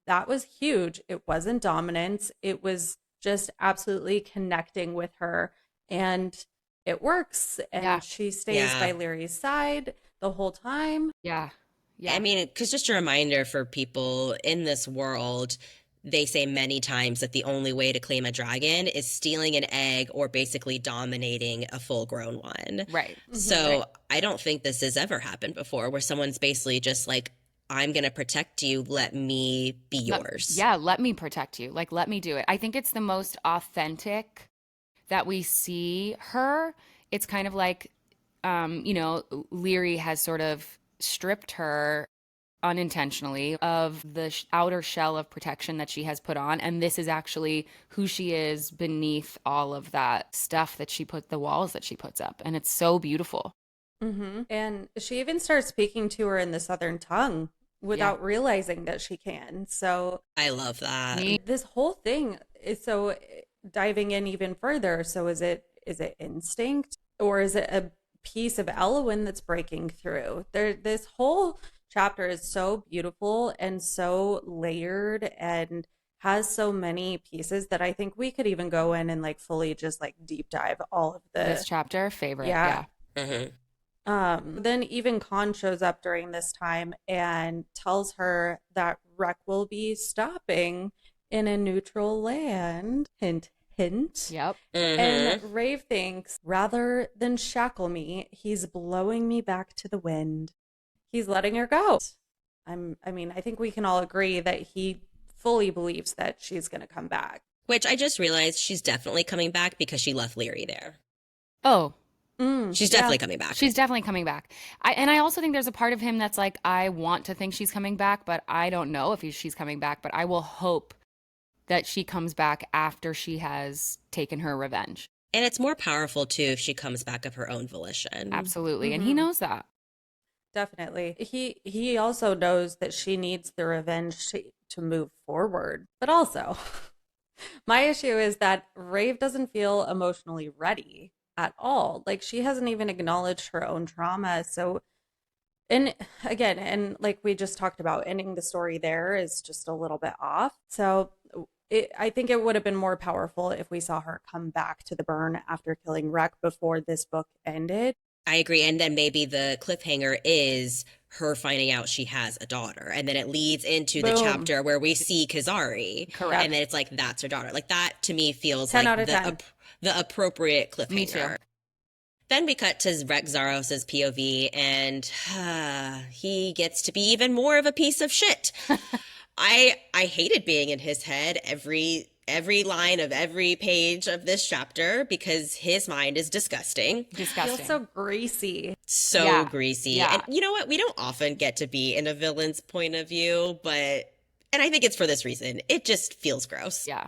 [SPEAKER 3] that was huge. It wasn't dominance. It was just absolutely connecting with her. And it works. And
[SPEAKER 1] Yeah.
[SPEAKER 3] she stays
[SPEAKER 2] Yeah.
[SPEAKER 3] by Lyri's side the whole time.
[SPEAKER 1] Yeah. Yeah.
[SPEAKER 2] I mean, because just a reminder for people in this world, they say many times that the only way to claim a dragon is stealing an egg or basically dominating a full grown one.
[SPEAKER 1] Right.
[SPEAKER 2] So
[SPEAKER 1] Right.
[SPEAKER 2] I don't think this has ever happened before where someone's basically just like, I'm going to protect you. Let me be yours.
[SPEAKER 1] Yeah, let me protect you. Like, let me do it. I think it's the most authentic that we see her. It's kind of like, Lyri has sort of stripped her unintentionally of the outer shell of protection that she has put on. And this is actually who she is beneath all of that stuff that the walls that she puts up. And it's so beautiful.
[SPEAKER 3] And she even starts speaking to her in the Southern tongue without realizing that she can. So
[SPEAKER 2] I love that.
[SPEAKER 3] this whole thing is so diving in even further. So is it instinct or is it a piece of Elwyn that's breaking through? This whole chapter is so beautiful and so layered and has so many pieces that I think we could even go in and like fully just like deep dive all of
[SPEAKER 1] This chapter, favorite.
[SPEAKER 3] Yeah.
[SPEAKER 2] Mhm.
[SPEAKER 3] Then even Kaan shows up during this time and tells her that Rek will be stopping in a neutral land. Hint, hint.
[SPEAKER 1] Yep.
[SPEAKER 3] And Raeve thinks, rather than shackle me, he's blowing me back to the wind. He's letting her go. I think we can all agree that he fully believes that she's going to come back.
[SPEAKER 2] Which I just realized she's definitely coming back because she left Lyri there.
[SPEAKER 1] Oh,
[SPEAKER 2] She's definitely coming back.
[SPEAKER 1] she's definitely coming back. I also think there's a part of him that's like, I want to think she's coming back, but I don't know if she's coming back. But I will hope that she comes back after she has taken her revenge.
[SPEAKER 2] And it's more powerful too if she comes back of her own volition.
[SPEAKER 1] Absolutely. And he knows that.
[SPEAKER 3] Definitely. He also knows that she needs the revenge to move forward. But also, my issue is that Raeve doesn't feel emotionally ready at all. Like she hasn't even acknowledged her own trauma. So, and again, and like we just talked about, ending the story there is just a little bit off. So I think it would have been more powerful if we saw her come back to the burn after killing Rek before this book ended.
[SPEAKER 2] I agree. And then maybe the cliffhanger is her finding out she has a daughter. And then it leads into the
[SPEAKER 3] Boom.
[SPEAKER 2] chapter where we see Kazari.
[SPEAKER 1] Correct.
[SPEAKER 2] And then it's like, that's her daughter. Like that to me feels
[SPEAKER 3] 10
[SPEAKER 2] like
[SPEAKER 3] out of 10.
[SPEAKER 2] The appropriate cliffhanger.
[SPEAKER 1] Me too.
[SPEAKER 2] Then we cut to Rex Zaros's POV, and he gets to be even more of a piece of shit. I hated being in his head every line of every page of this chapter because his mind is disgusting.
[SPEAKER 1] Disgusting.
[SPEAKER 3] Feels so greasy.
[SPEAKER 2] So
[SPEAKER 1] Yeah.
[SPEAKER 2] greasy.
[SPEAKER 1] Yeah.
[SPEAKER 2] And you know what? We don't often get to be in a villain's point of view, but And I think it's for this reason. It just feels gross.
[SPEAKER 1] Yeah.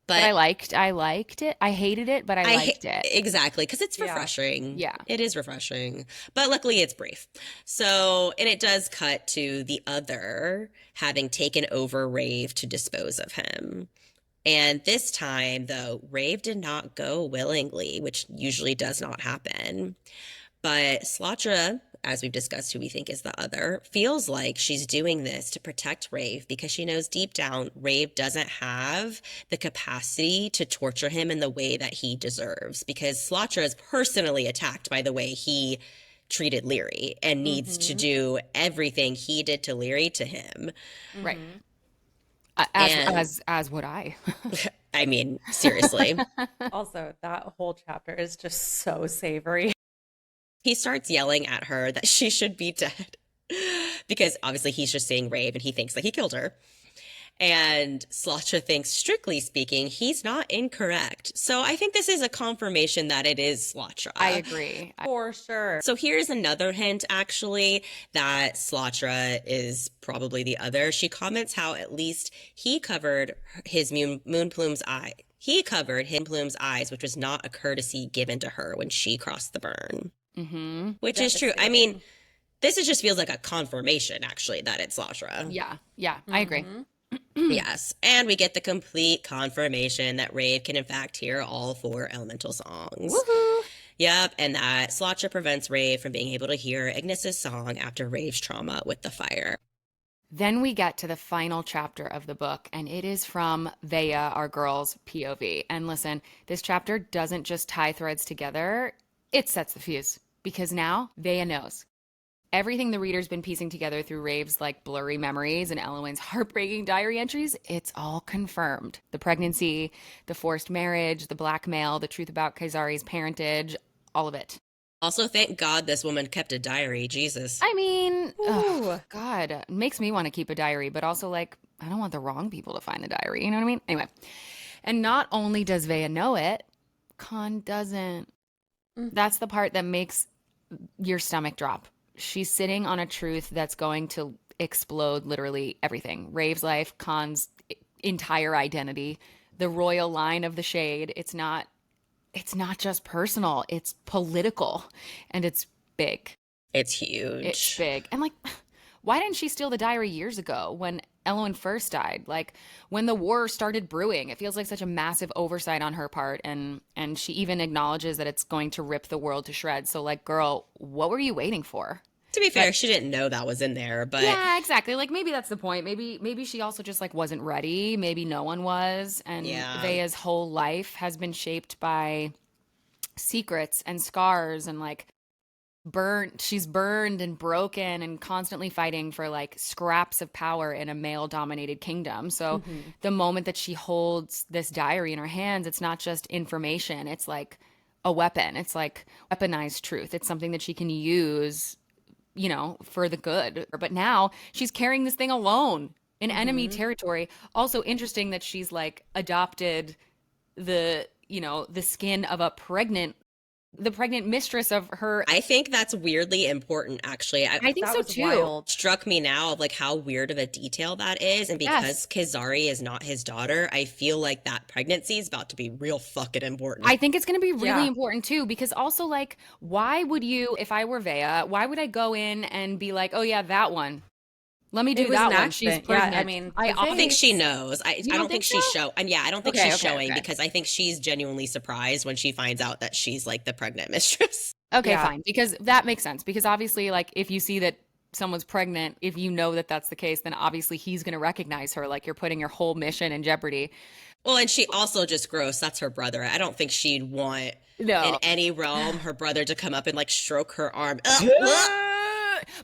[SPEAKER 1] But
[SPEAKER 2] But
[SPEAKER 1] I liked it. I hated it, but I liked it.
[SPEAKER 2] exactly, because it's
[SPEAKER 3] Yeah.
[SPEAKER 2] refreshing.
[SPEAKER 1] Yeah.
[SPEAKER 2] It is refreshing. But luckily it's brief. So, and it does cut to the other having taken over Raeve to dispose of him. And this time, though, Raeve did not go willingly, which usually does not happen. But Slatra, as we've discussed, who we think is the other, feels like she's doing this to protect Raeve because she knows deep down Raeve doesn't have the capacity to torture him in the way that he deserves because Slatra is personally attacked by the way he treated Leary and needs to do everything he did to Leary to him.
[SPEAKER 1] Right.
[SPEAKER 2] And
[SPEAKER 1] As would I.
[SPEAKER 2] I mean, seriously.
[SPEAKER 3] Also, that whole chapter is just so savory.
[SPEAKER 2] He starts yelling at her that she should be dead because obviously he's just saying Raeve and he thinks that he killed her. And Slatra thinks, strictly speaking, he's not incorrect. So I think this is a confirmation that it is Slatra.
[SPEAKER 1] I agree.
[SPEAKER 3] For sure.
[SPEAKER 2] So here's another hint, actually, that Slatra is probably the other. She comments how at least he covered his Moonplume's eye. He covered Moonplume's eyes, which was not a courtesy given to her when she crossed the burn.
[SPEAKER 1] Mm-hmm.
[SPEAKER 2] Which is true. I mean, this just feels like a confirmation, actually, that it's Slatra.
[SPEAKER 1] Yeah. Yeah. I agree.
[SPEAKER 2] Yes. And we get the complete confirmation that Raeve can, in fact, hear all 4 elemental songs.
[SPEAKER 1] Woohoo!
[SPEAKER 2] Yep. And that Slatra prevents Raeve from being able to hear Ignis's song after Rave's trauma with the fire.
[SPEAKER 1] Then we get to the final chapter of the book, and it is from Vea, our girl's POV. And listen, this chapter doesn't just tie threads together, it sets the fuse. Because now Vea knows. Everything the reader's been piecing together through Rave's like blurry memories and Elowen's heartbreaking diary entries, it's all confirmed. The pregnancy, the forced marriage, the blackmail, the truth about Kaisari's parentage, all of it.
[SPEAKER 2] Also, thank God this woman kept a diary. Jesus.
[SPEAKER 1] I mean, God, it makes me want to keep a diary, but also like, I don't want the wrong people to find the diary. You know what I mean? Anyway, and not only does Vea know it, Kaan doesn't. That's the part that makes your stomach drop. She's sitting on a truth that's going to explode literally everything. Rave's life, Kaan's entire identity, the royal line of the shade. It's not just personal, it's political, and it's big.
[SPEAKER 2] It's huge.
[SPEAKER 1] It's big. And like, why didn't she steal the diary years ago when Elowen first died? Like when the war started brewing, it feels like such a massive oversight on her part. And she even acknowledges that it's going to rip the world to shreds. So like, girl, what were you waiting for?
[SPEAKER 2] To be fair, she didn't know that was in there, but
[SPEAKER 1] yeah, exactly. Like maybe that's the point. Maybe she also just like wasn't ready. Maybe no one was. And Vea's whole life has been shaped by secrets and scars and like she's burned and broken and constantly fighting for like scraps of power in a male dominated kingdom. So the moment that she holds this diary in her hands, it's not just information, it's like a weapon. It's like weaponized truth. It's something that she can use, you know, for the good. But now she's carrying this thing alone in enemy territory. Also interesting that she's like adopted the, you know, the skin of the pregnant mistress of her.
[SPEAKER 2] I think that's weirdly important, actually.
[SPEAKER 1] I think so too.
[SPEAKER 3] Wild.
[SPEAKER 2] Struck me now of like how weird of a detail that is. And because Kaisari is not his daughter, I feel like that pregnancy is about to be real fucking important.
[SPEAKER 1] I think it's going to be really important too, because also like, why would you, if I were Vea, why would I go in and be like, oh yeah, that one. Let me do that one. She's pregnant.
[SPEAKER 3] Yeah, I mean,
[SPEAKER 2] I think she knows. I don't think she's
[SPEAKER 1] so?
[SPEAKER 2] I don't think she's showing because I think she's genuinely surprised when she finds out that she's like the pregnant mistress.
[SPEAKER 1] Okay, fine. Because that makes sense. Because obviously, like, if you see that someone's pregnant, if you know that that's the case, then obviously he's going to recognize her. Like, you're putting your whole mission in jeopardy.
[SPEAKER 2] Well, and she also just gross. That's her brother. I don't think she'd want in any realm her brother to come up and like stroke her arm.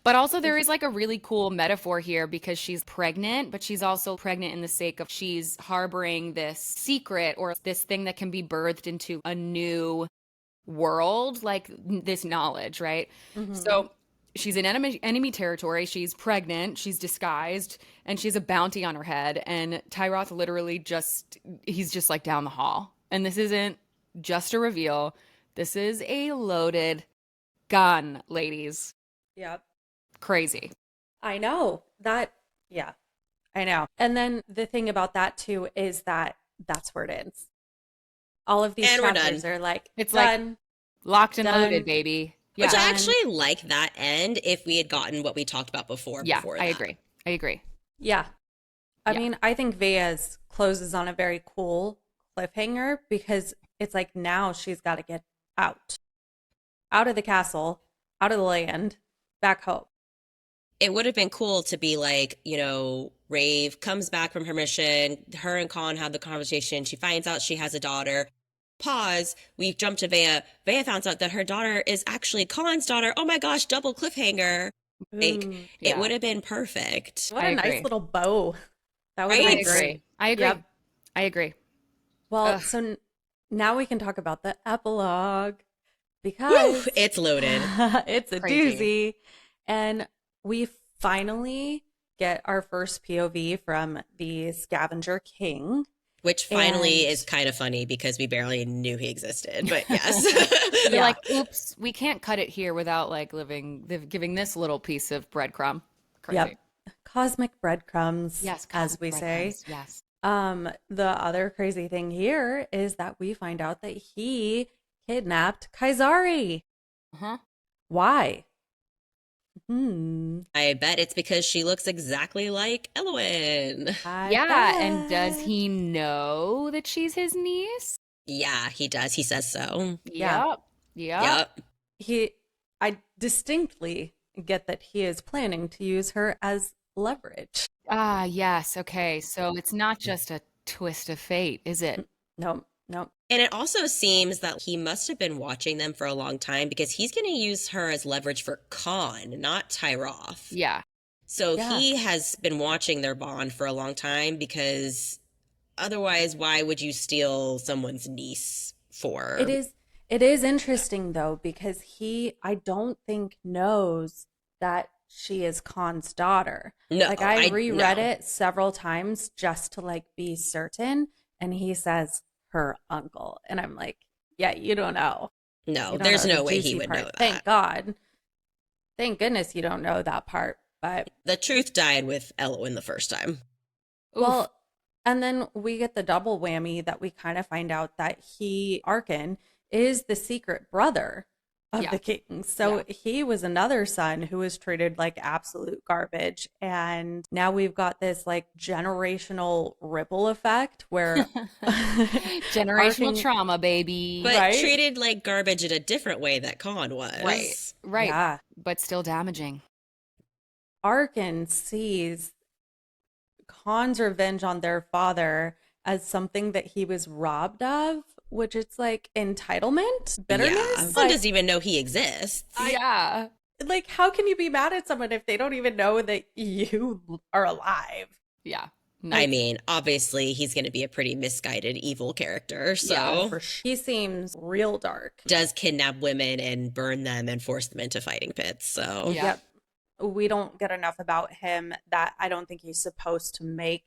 [SPEAKER 1] But also there is like a really cool metaphor here because she's pregnant, but she's also pregnant in the sake of she's harboring this secret or this thing that can be birthed into a new world, like this knowledge, right? So she's in enemy territory, she's pregnant, she's disguised, and she's a bounty on her head. And Tyroth literally he's just like down the hall. And this isn't just a reveal. This is a loaded gun, ladies.
[SPEAKER 3] Yep.
[SPEAKER 1] Crazy.
[SPEAKER 3] I know that. Yeah. I know. And then the thing about that too is that that's where it ends. All of these
[SPEAKER 2] And we're
[SPEAKER 3] chapters
[SPEAKER 2] done.
[SPEAKER 3] are like
[SPEAKER 1] It's like
[SPEAKER 3] done,
[SPEAKER 1] locked and loaded,
[SPEAKER 3] done,
[SPEAKER 1] baby.
[SPEAKER 2] Which
[SPEAKER 1] Yeah.
[SPEAKER 2] I
[SPEAKER 3] done.
[SPEAKER 2] actually like that end if we had gotten what we talked about
[SPEAKER 1] Yeah,
[SPEAKER 2] before
[SPEAKER 1] I
[SPEAKER 2] that.
[SPEAKER 1] agree. I agree.
[SPEAKER 3] Yeah. I
[SPEAKER 1] Yeah.
[SPEAKER 3] mean, I think Vea's closes on a very cool cliffhanger because it's like now she's got to get out, out of the castle, out of the land, back home.
[SPEAKER 2] It would have been cool to be like, Raeve comes back from her mission. Her and Kaan have the conversation. She finds out she has a daughter. Pause. We jump to Vea. Vea finds out that her daughter is actually Kaan's daughter. Oh my gosh, double cliffhanger. Like,
[SPEAKER 3] Ooh,
[SPEAKER 2] it
[SPEAKER 1] Yeah.
[SPEAKER 2] would have been perfect,
[SPEAKER 3] what
[SPEAKER 1] I
[SPEAKER 3] a nice
[SPEAKER 1] agree.
[SPEAKER 3] little bow. That would have
[SPEAKER 1] I
[SPEAKER 3] been
[SPEAKER 2] right?
[SPEAKER 1] agree.
[SPEAKER 3] great.
[SPEAKER 1] I agree.
[SPEAKER 3] Yep.
[SPEAKER 1] I agree.
[SPEAKER 3] Well,
[SPEAKER 1] Ugh.
[SPEAKER 3] so now we can talk about the epilogue
[SPEAKER 2] Woo,
[SPEAKER 3] because
[SPEAKER 2] it's loaded.
[SPEAKER 3] it's a
[SPEAKER 1] Crazy.
[SPEAKER 3] doozy. And we finally get our first POV from the scavenger king.
[SPEAKER 2] Which finally
[SPEAKER 3] And
[SPEAKER 2] is kind of funny because we barely knew he existed. But yes.
[SPEAKER 1] They're
[SPEAKER 3] yeah,
[SPEAKER 1] like, oops, we can't cut it here without like giving this little piece of breadcrumb.
[SPEAKER 3] yep.
[SPEAKER 1] Crazy.
[SPEAKER 3] Cosmic breadcrumbs,
[SPEAKER 1] Yes,
[SPEAKER 3] as
[SPEAKER 1] cosmic
[SPEAKER 3] we say.
[SPEAKER 1] breadcrumbs. Yes.
[SPEAKER 3] The other crazy thing here is that we find out that he kidnapped Kaisari.
[SPEAKER 1] Uh-huh.
[SPEAKER 3] Why? Hmm.
[SPEAKER 2] I bet it's because she looks exactly like Elowen.
[SPEAKER 3] I
[SPEAKER 1] Yeah, and does
[SPEAKER 3] bet.
[SPEAKER 1] he know that she's his niece?
[SPEAKER 2] Yeah, he does. He says so.
[SPEAKER 3] Yeah.
[SPEAKER 1] Yep. Yep.
[SPEAKER 2] Yep.
[SPEAKER 3] I distinctly get that he is planning to use her as leverage.
[SPEAKER 1] Ah, yes. Okay. So it's not just a twist of fate, is it?
[SPEAKER 3] No, no.
[SPEAKER 2] And it also seems that he must have been watching them for a long time because he's going to use her as leverage for Khan, not Tyroth.
[SPEAKER 1] Yeah.
[SPEAKER 2] So
[SPEAKER 3] Yeah.
[SPEAKER 2] he has been watching their bond for a long time because otherwise, why would you steal someone's niece
[SPEAKER 3] It
[SPEAKER 2] for?
[SPEAKER 3] is it is interesting though because he I don't think knows that she is Khan's daughter.
[SPEAKER 2] No,
[SPEAKER 3] Like I
[SPEAKER 2] I
[SPEAKER 3] reread
[SPEAKER 2] no,
[SPEAKER 3] it several times just to like be certain and he says her uncle and I'm like, yeah, you don't know.
[SPEAKER 2] no.
[SPEAKER 3] You don't
[SPEAKER 2] There's
[SPEAKER 3] know the
[SPEAKER 2] no way he
[SPEAKER 3] juicy
[SPEAKER 2] would
[SPEAKER 3] part.
[SPEAKER 2] know that.
[SPEAKER 3] Thank God. Thank goodness you don't know that part. But
[SPEAKER 2] The truth died with Elowen the first time.
[SPEAKER 1] Oof.
[SPEAKER 3] well, and then we get the double whammy that we kind of find out that Arkin, is the secret brother of
[SPEAKER 1] Yeah.
[SPEAKER 3] the king.
[SPEAKER 1] Yeah.
[SPEAKER 3] So he was another son who was treated like absolute garbage. And now we've got this like generational ripple effect where
[SPEAKER 1] Generational
[SPEAKER 3] Arkin,
[SPEAKER 1] trauma, baby.
[SPEAKER 2] But
[SPEAKER 3] right?
[SPEAKER 2] treated like garbage in a different way that Khan
[SPEAKER 1] Right.
[SPEAKER 2] was.
[SPEAKER 1] Right.
[SPEAKER 3] Yeah.
[SPEAKER 1] But still damaging.
[SPEAKER 3] Arkin sees Khan's revenge on their father as something that he was robbed of, which it's like entitlement,
[SPEAKER 2] Yeah.
[SPEAKER 3] bitterness.
[SPEAKER 2] Khan doesn't even know he exists.
[SPEAKER 1] Yeah.
[SPEAKER 3] Like, how can you be mad at someone if they don't even know that you are alive?
[SPEAKER 1] Yeah.
[SPEAKER 2] I
[SPEAKER 3] Like,
[SPEAKER 2] mean, obviously, he's going to be a pretty misguided evil character.
[SPEAKER 1] Yeah,
[SPEAKER 2] So,
[SPEAKER 3] for sure. He seems real dark.
[SPEAKER 2] does kidnap women and burn them and force them into fighting pits. So,
[SPEAKER 1] Yeah.
[SPEAKER 3] Yep. We don't get enough about him that I don't think he's supposed to make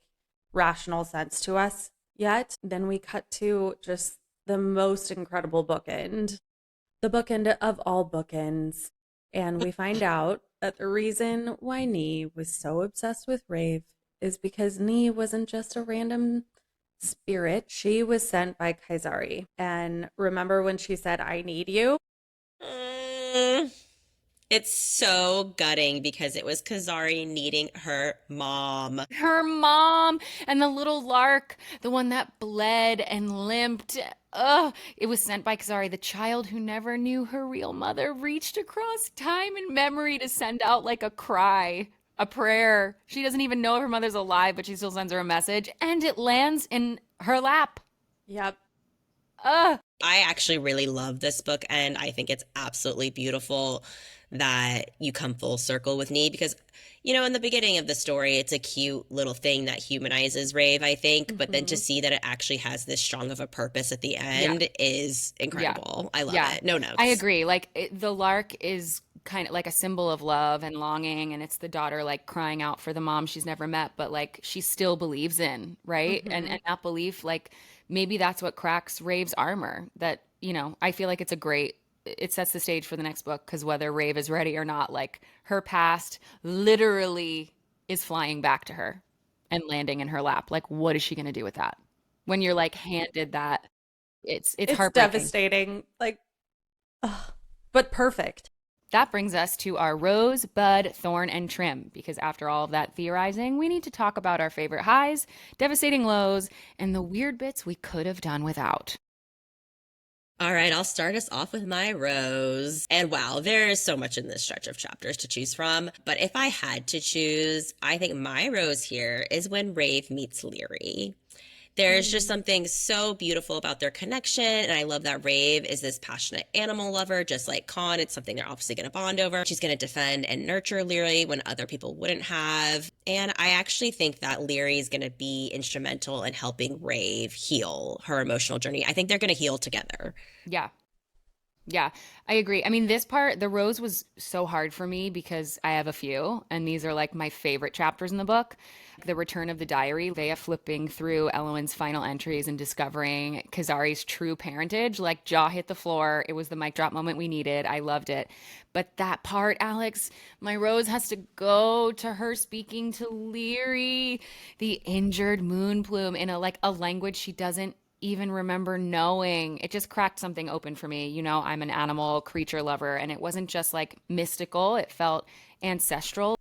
[SPEAKER 3] rational sense to us yet. Then we cut to just the most incredible bookend, the bookend of all bookends. And we find out that the reason why Nee was so obsessed with Raeve is because Nee wasn't just a random spirit. She was sent by Kaisari. And remember when she said, I need you?
[SPEAKER 2] Mm, it's so gutting because it was Kazari needing her mom.
[SPEAKER 1] Her mom and the little lark, the one that bled and limped. Ugh. It was sent by Kazari, the child who never knew her real mother, reached across time and memory to send out like a cry, a prayer. She doesn't even know if her mother's alive, but she still sends her a message, and it lands in her lap.
[SPEAKER 3] Yep.
[SPEAKER 1] Ugh.
[SPEAKER 2] I actually really love this book, and I think it's absolutely beautiful that you come full circle with Nee because, in the beginning of the story, it's a cute little thing that humanizes Raeve, I think, but then to
[SPEAKER 3] Mhm.
[SPEAKER 2] see that it actually has this strong of a purpose at the
[SPEAKER 1] Yeah.
[SPEAKER 2] end is incredible. I love
[SPEAKER 1] Yeah.
[SPEAKER 2] it. No notes.
[SPEAKER 1] I agree. Like the lark is kind of like a symbol of love and longing, and it's the daughter like crying out for the mom she's never met, but like she still believes in, right? And
[SPEAKER 3] Mhm.
[SPEAKER 1] that belief, like maybe that's what cracks Rave's armor. That I feel like it sets the stage for the next book because whether Raeve is ready or not, like her past literally is flying back to her. and landing in her lap. Like, what is she going to do with that? When you're like handed that, it's
[SPEAKER 3] It's
[SPEAKER 1] heartbreaking.
[SPEAKER 3] devastating. Like, ugh, but perfect.
[SPEAKER 1] That brings us to our rose, bud, thorn, and trim, because after all of that theorizing, we need to talk about our favorite highs, devastating lows, and the weird bits we could have done without.
[SPEAKER 2] All right, I'll start us off with my rose. And wow, there is so much in this stretch of chapters to choose from. But if I had to choose, I think my rose here is when Raeve meets Leary. There's just
[SPEAKER 3] Mm.
[SPEAKER 2] something so beautiful about their connection. And I love that Raeve is this passionate animal lover, just like Kaan. It's something they're obviously going to bond over. She's going to defend and nurture Leary when other people wouldn't have. And I actually think that Leary is going to be instrumental in helping Raeve heal her emotional journey. I think they're going to heal together.
[SPEAKER 1] Yeah. Yeah, I agree. I mean, this part, the rose was so hard for me because I have a few, and these are like my favorite chapters in the book. The return of the diary, Vea flipping through Elowen's final entries and discovering Kazari's true parentage, like jaw hit the floor. It was the mic drop moment we needed. I loved it. But that part, Alex, my rose has to go to her speaking to Leary, the injured moon plume in a like a language she doesn't even remember knowing. It just cracked something open for me. You know, I'm an animal creature lover, and it wasn't just like mystical, it felt ancestral,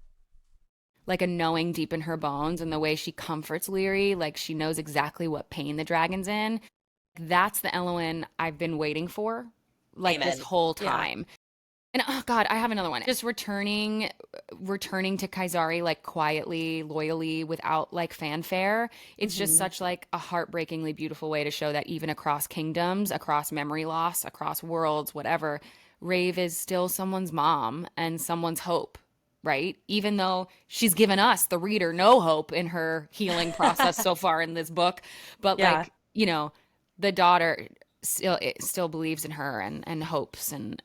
[SPEAKER 1] like a knowing deep in her bones. And the way she comforts Leary, like she knows exactly what pain the dragon's in. That's the Elowen I've been waiting for, like this
[SPEAKER 2] Amen.
[SPEAKER 1] whole
[SPEAKER 3] Yeah.
[SPEAKER 1] time. And oh God, I have another one. Just returning to Kaisari like quietly, loyally, without like fanfare. It's just
[SPEAKER 3] Hmm.
[SPEAKER 1] such like a heartbreakingly beautiful way to show that even across kingdoms, across memory loss, across worlds, whatever, Raeve is still someone's mom and someone's hope, right? Even though she's given us, the reader, no hope in her healing process so far in this book. But
[SPEAKER 3] Yeah.
[SPEAKER 1] like, you know, the daughter still believes in her and hopes and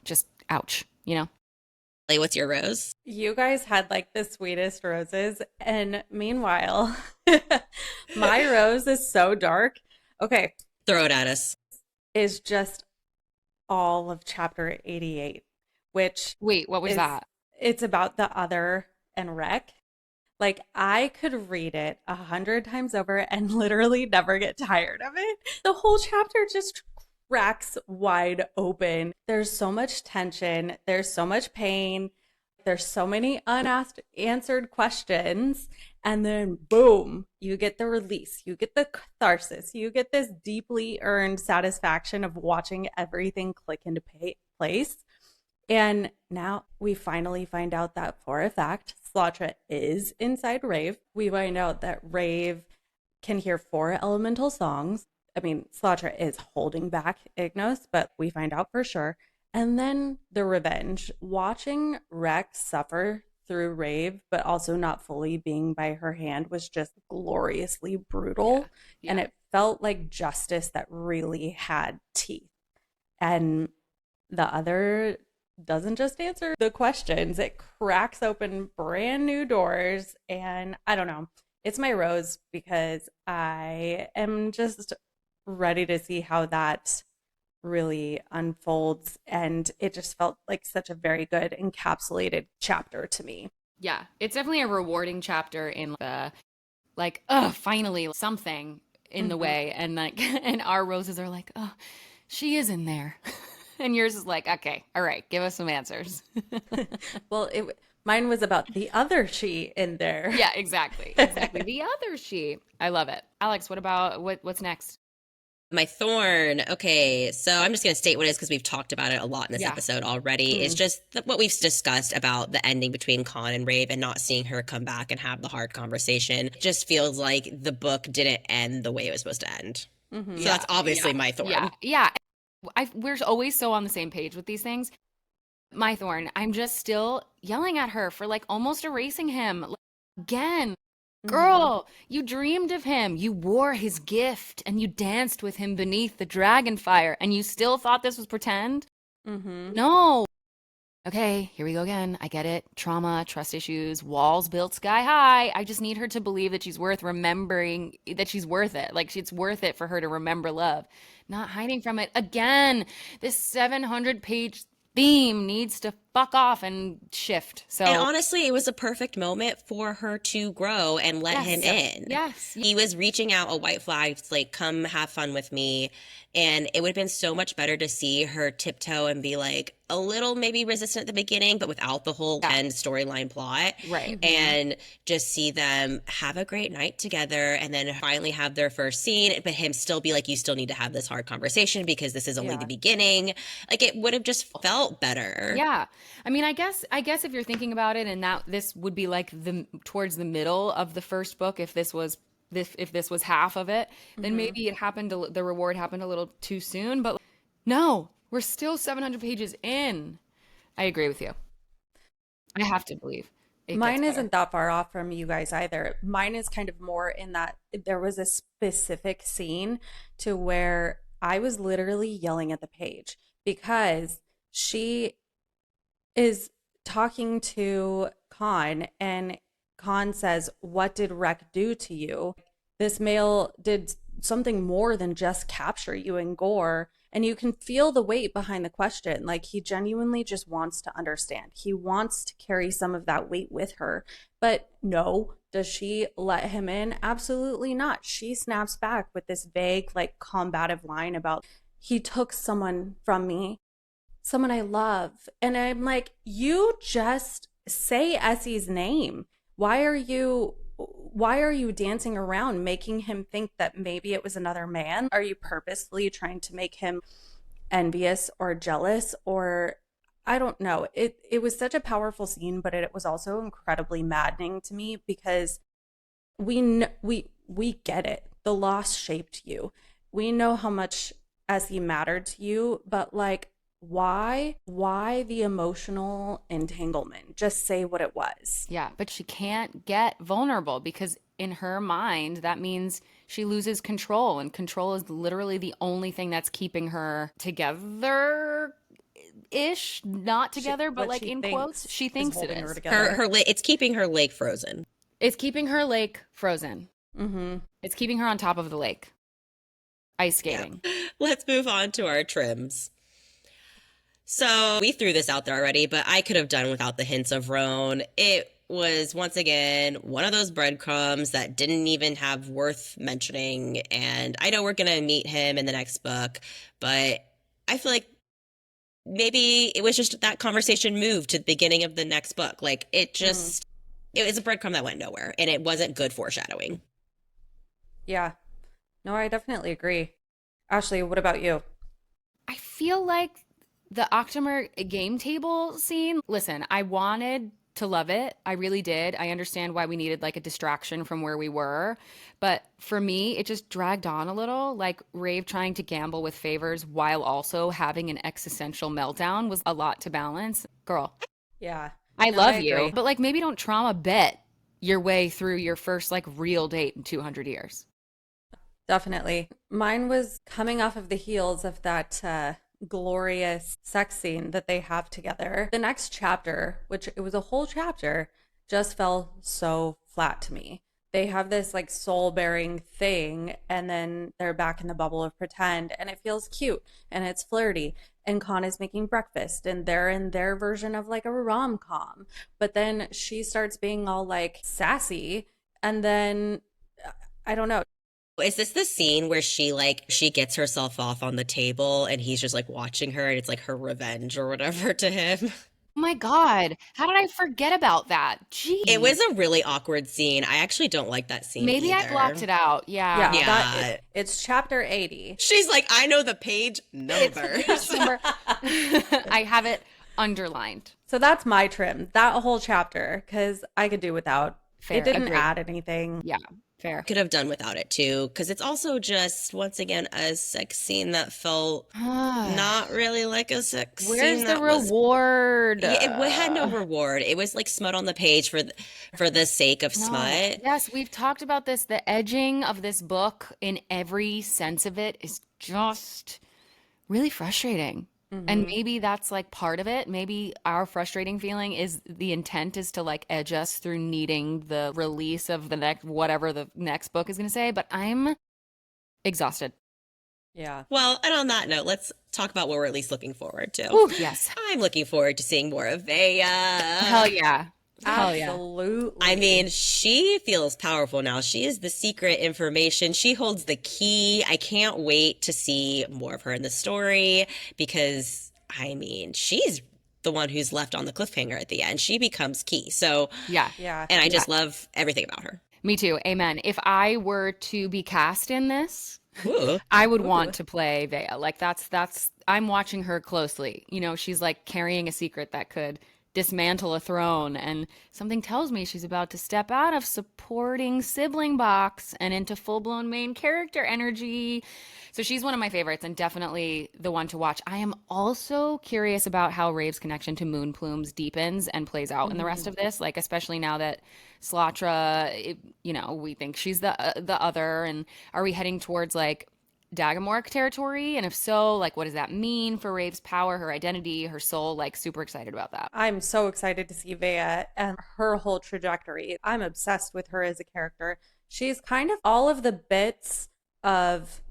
[SPEAKER 1] just ouch, you know?
[SPEAKER 2] Like, what's your rose?
[SPEAKER 3] You guys had like the sweetest roses. And meanwhile, my rose is so dark. Okay,
[SPEAKER 2] Throw it at us.
[SPEAKER 3] is just all of chapter 88, which
[SPEAKER 1] Wait, what was
[SPEAKER 3] is
[SPEAKER 1] that?
[SPEAKER 3] it's about the other and wreck. Like I could read it 100 times over and literally never get tired of it. The whole chapter just cracks wide open. There's so much tension, there's so much pain, there's so many unasked answered questions. And then boom, you get the release, you get the catharsis, you get this deeply earned satisfaction of watching everything click into place. And now we finally find out that for a fact, Slatra is inside Raeve. We find out that Raeve can hear four elemental songs. I mean, Slatra is holding back Ignos, but we find out for sure. And then the revenge. Watching Rex suffer through Raeve, but also not fully being by her hand, was just gloriously
[SPEAKER 1] Yeah.
[SPEAKER 3] brutal. And
[SPEAKER 1] Yeah.
[SPEAKER 3] it felt like justice that really had teeth. And the other doesn't just answer the questions, it cracks open brand new doors. And I don't know, it's my rose because I am just ready to see how that really unfolds. And it just felt like such a very good encapsulated chapter to me.
[SPEAKER 1] Yeah. It's definitely a rewarding chapter in the like, finally something in the
[SPEAKER 3] Hmm.
[SPEAKER 1] way. And like and our roses are like, oh, she is in there. And yours is like, okay, all right, give us some answers.
[SPEAKER 3] Well, mine was about the other she in there.
[SPEAKER 1] Yeah, exactly. Exactly. The other she. I love it. Alex, what about what's next?
[SPEAKER 2] My thorn. Okay, so I'm just going to state what it is because we've talked about it a lot in this
[SPEAKER 1] Yeah.
[SPEAKER 2] episode already. It's
[SPEAKER 3] Mm.
[SPEAKER 2] just what we've discussed about the ending between Khan and Raeve and not seeing her come back and have the hard conversation. It just feels like the book didn't end the way it was supposed to end.
[SPEAKER 3] Hmm.
[SPEAKER 2] So
[SPEAKER 1] Yeah.
[SPEAKER 2] that's obviously
[SPEAKER 1] Yeah.
[SPEAKER 2] my
[SPEAKER 1] Yeah.
[SPEAKER 2] thorn.
[SPEAKER 1] Yeah. We're always so on the same page with these things. My thorn, I'm just still yelling at her for like almost erasing him. Like, again,
[SPEAKER 3] Hmm.
[SPEAKER 1] girl, you dreamed of him. You wore his gift and you danced with him beneath the dragon fire and you still thought this was pretend?
[SPEAKER 3] Hmm.
[SPEAKER 1] No. Okay, here we go again. I get it. Trauma, trust issues, walls built sky high. I just need her to believe that she's worth remembering, that she's worth it. Like, it's worth it for her to remember love, not hiding from it. Again, this 700-page theme needs to fuck off and shift. So
[SPEAKER 2] And honestly, it was a perfect moment for her to grow and let him
[SPEAKER 1] yes,
[SPEAKER 2] in.
[SPEAKER 1] yes,
[SPEAKER 2] He was reaching out a white flag, like, come have fun with me. And it would have been so much better to see her tiptoe and be like a little maybe resistant at the beginning, but without the whole
[SPEAKER 1] Yeah.
[SPEAKER 2] end storyline plot.
[SPEAKER 1] right.
[SPEAKER 2] And just see them have a great night together and then finally have their first scene, but him still be like, you still need to have this hard conversation because this is only
[SPEAKER 3] Yeah.
[SPEAKER 2] the beginning. Like, it would have just felt better.
[SPEAKER 1] Yeah. I mean, I guess if you're thinking about it, and that this would be like the towards the middle of the first book, if this was half of it, then maybe the reward happened a little too soon, but no, we're still 700 pages in. I agree with you. I have to believe it gets
[SPEAKER 3] Mine
[SPEAKER 1] better.
[SPEAKER 3] isn't that far off from you guys either. Mine is kind of more in that there was a specific scene to where I was literally yelling at the page because she is talking to Khan, and Khan says, "What did Rec do to you? This male did something more than just capture you in gore." And you can feel the weight behind the question. Like, he genuinely just wants to understand. He wants to carry some of that weight with her. But no, does she let him in? Absolutely not. She snaps back with this vague, like, combative line about, he took someone from me, someone I love. And I'm like, you just say Essie's name. Why are you dancing around making him think that maybe it was another man? Are you purposely trying to make him envious or jealous? Or I don't know. It was such a powerful scene, but it was also incredibly maddening to me because we get it. The loss shaped you. We know how much Essie mattered to you, but like, why the emotional entanglement? Just say what it was.
[SPEAKER 1] Yeah, but she can't get vulnerable because in her mind, that means she loses control, and control is literally the only thing that's keeping her together ish, not together, but
[SPEAKER 3] What
[SPEAKER 1] like
[SPEAKER 3] she
[SPEAKER 1] in
[SPEAKER 3] thinks
[SPEAKER 1] quotes, she
[SPEAKER 3] is
[SPEAKER 1] thinks it
[SPEAKER 3] holding her
[SPEAKER 1] is.
[SPEAKER 3] together.
[SPEAKER 2] It's keeping her lake frozen.
[SPEAKER 1] It's keeping her lake frozen.
[SPEAKER 3] Mm-hmm.
[SPEAKER 1] It's keeping her on top of the lake, ice
[SPEAKER 2] Yeah.
[SPEAKER 1] skating.
[SPEAKER 2] Let's move on to our trims. So we threw this out there already, but I could have done without the hints of Roan. It was once again one of those breadcrumbs that didn't even have worth mentioning. And I know we're going to meet him in the next book, but I feel like maybe it was just that conversation moved to the beginning of the next book. Like, it was a breadcrumb that went nowhere and it wasn't good foreshadowing.
[SPEAKER 3] Yeah. No, I definitely agree. Ashley, what about you?
[SPEAKER 1] I feel like the Octomer game table scene, listen, I wanted to love it. I really did. I understand why we needed like a distraction from where we were. But for me, it just dragged on a little. Like Raeve trying to gamble with favors while also having an existential meltdown was a lot to balance. Girl,
[SPEAKER 3] Yeah.
[SPEAKER 1] I
[SPEAKER 3] No, I
[SPEAKER 1] love you,
[SPEAKER 3] agree.
[SPEAKER 1] but like maybe don't trauma bet your way through your first like real date in 200 years.
[SPEAKER 3] Definitely. Mine was coming off of the heels of that glorious sex scene that they have together. The next chapter, which it was a whole chapter, just fell so flat to me. They have this like soul bearing thing, and then they're back in the bubble of pretend, and it feels cute and it's flirty. And Khan is making breakfast, and they're in their version of like a rom com. But then she starts being all like sassy, and then I don't know.
[SPEAKER 2] Is this the scene where she gets herself off on the table and he's just like watching her and it's like her revenge or whatever to him?
[SPEAKER 1] Oh my God. How did I forget about that?
[SPEAKER 2] It was
[SPEAKER 1] Jeez.
[SPEAKER 2] a really awkward scene. I actually don't like that scene
[SPEAKER 1] Maybe I blocked
[SPEAKER 2] either.
[SPEAKER 1] it out. Yeah.
[SPEAKER 3] Yeah,
[SPEAKER 2] Yeah.
[SPEAKER 3] it's chapter 80.
[SPEAKER 2] She's like, I know the page
[SPEAKER 1] It's the
[SPEAKER 2] numbers.
[SPEAKER 1] page number. I have it underlined.
[SPEAKER 3] So that's my trim, that whole chapter, because I could do without.
[SPEAKER 1] Fair.
[SPEAKER 3] It didn't
[SPEAKER 1] Agreed.
[SPEAKER 3] add anything.
[SPEAKER 1] Yeah. Fair.
[SPEAKER 2] Could have done without it too, because it's also just once again a sex scene that felt not really like a sex
[SPEAKER 1] Where's
[SPEAKER 2] scene.
[SPEAKER 1] the
[SPEAKER 2] That was
[SPEAKER 1] reward?
[SPEAKER 2] yeah, it had no reward. It was like smut on the page for the sake of
[SPEAKER 1] No.
[SPEAKER 2] smut.
[SPEAKER 1] Yes, we've talked about this. The edging of this book in every sense of it is just really frustrating. And maybe that's like part of it. Maybe our frustrating feeling is the intent is to like edge us through needing the release of the next, whatever the next book is going to say. But I'm exhausted.
[SPEAKER 3] Yeah.
[SPEAKER 2] Well, and on that note, let's talk about what we're at least looking forward to.
[SPEAKER 1] Ooh, yes.
[SPEAKER 2] I'm looking forward to seeing more of Vea.
[SPEAKER 1] Hell yeah. Hell yeah.
[SPEAKER 3] Absolutely.
[SPEAKER 2] I mean, she feels powerful now. She is the secret information. She holds the key. I can't wait to see more of her in the story because, I mean, she's the one who's left on the cliffhanger at the end. She becomes key. So,
[SPEAKER 1] Yeah.
[SPEAKER 3] Yeah.
[SPEAKER 2] and I
[SPEAKER 1] Yeah.
[SPEAKER 2] just love everything about her.
[SPEAKER 1] Me too. Amen. If I were to be cast in this,
[SPEAKER 2] Ooh.
[SPEAKER 1] I would want to play Vea. Like that's I'm watching her closely. You know, she's like carrying a secret that could dismantle a throne, and something tells me she's about to step out of supporting sibling box and into full-blown main character energy. So she's one of my favorites and definitely the one to watch. I am also curious about how Rave's connection to Moon Plumes deepens and plays out in the rest of this, like especially now that Slatra, you know, we think she's the other, and are we heading towards like Dagamork territory? And if so, like what does that mean for Rave's power, her identity, her soul? Like super excited about that.
[SPEAKER 3] I'm so excited to see Vea and her whole trajectory. I'm obsessed with her as a character. She's kind of all of the bits of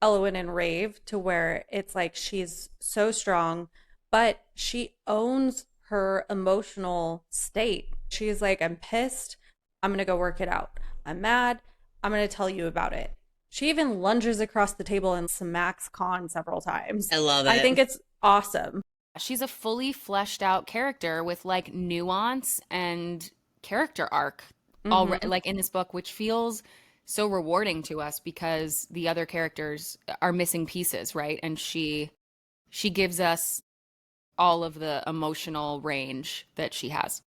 [SPEAKER 3] Elwyn and Raeve to where it's like she's so strong, but she owns her emotional state. She's like, I'm pissed. I'm going to go work it out. I'm mad. I'm going to tell you about it. She even lunges across the table and smacks Kaan several times.
[SPEAKER 2] I love it.
[SPEAKER 3] I think it's awesome.
[SPEAKER 1] She's a fully fleshed out character with like nuance and character arc already, like in this book, which feels so rewarding to us because the other characters are missing pieces, right? And she gives us all of the emotional range that she has.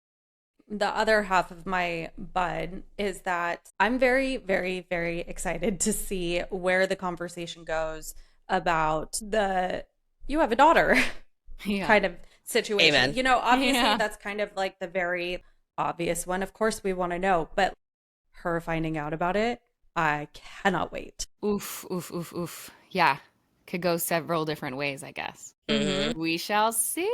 [SPEAKER 3] The other half of my bud is that I'm very, very, very excited to see where the conversation goes about the you have a daughter
[SPEAKER 1] Yeah.
[SPEAKER 3] kind of situation.
[SPEAKER 2] Amen.
[SPEAKER 3] You know, obviously
[SPEAKER 1] Yeah.
[SPEAKER 3] that's kind of like the very obvious one. Of course, we want to know, but her finding out about it, I cannot wait.
[SPEAKER 1] Oof, oof, oof, oof. Yeah. Could go several different ways, I guess. We shall see.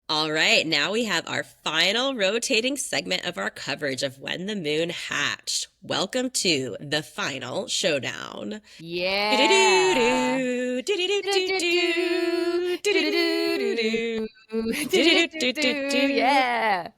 [SPEAKER 2] All right, now we have our final rotating segment of our coverage of When the Moon Hatched. Welcome to the final showdown.
[SPEAKER 1] Yeah.
[SPEAKER 2] Do-do-do-do, do-do-do-do-do, do-do-do-do-do.
[SPEAKER 1] Yeah.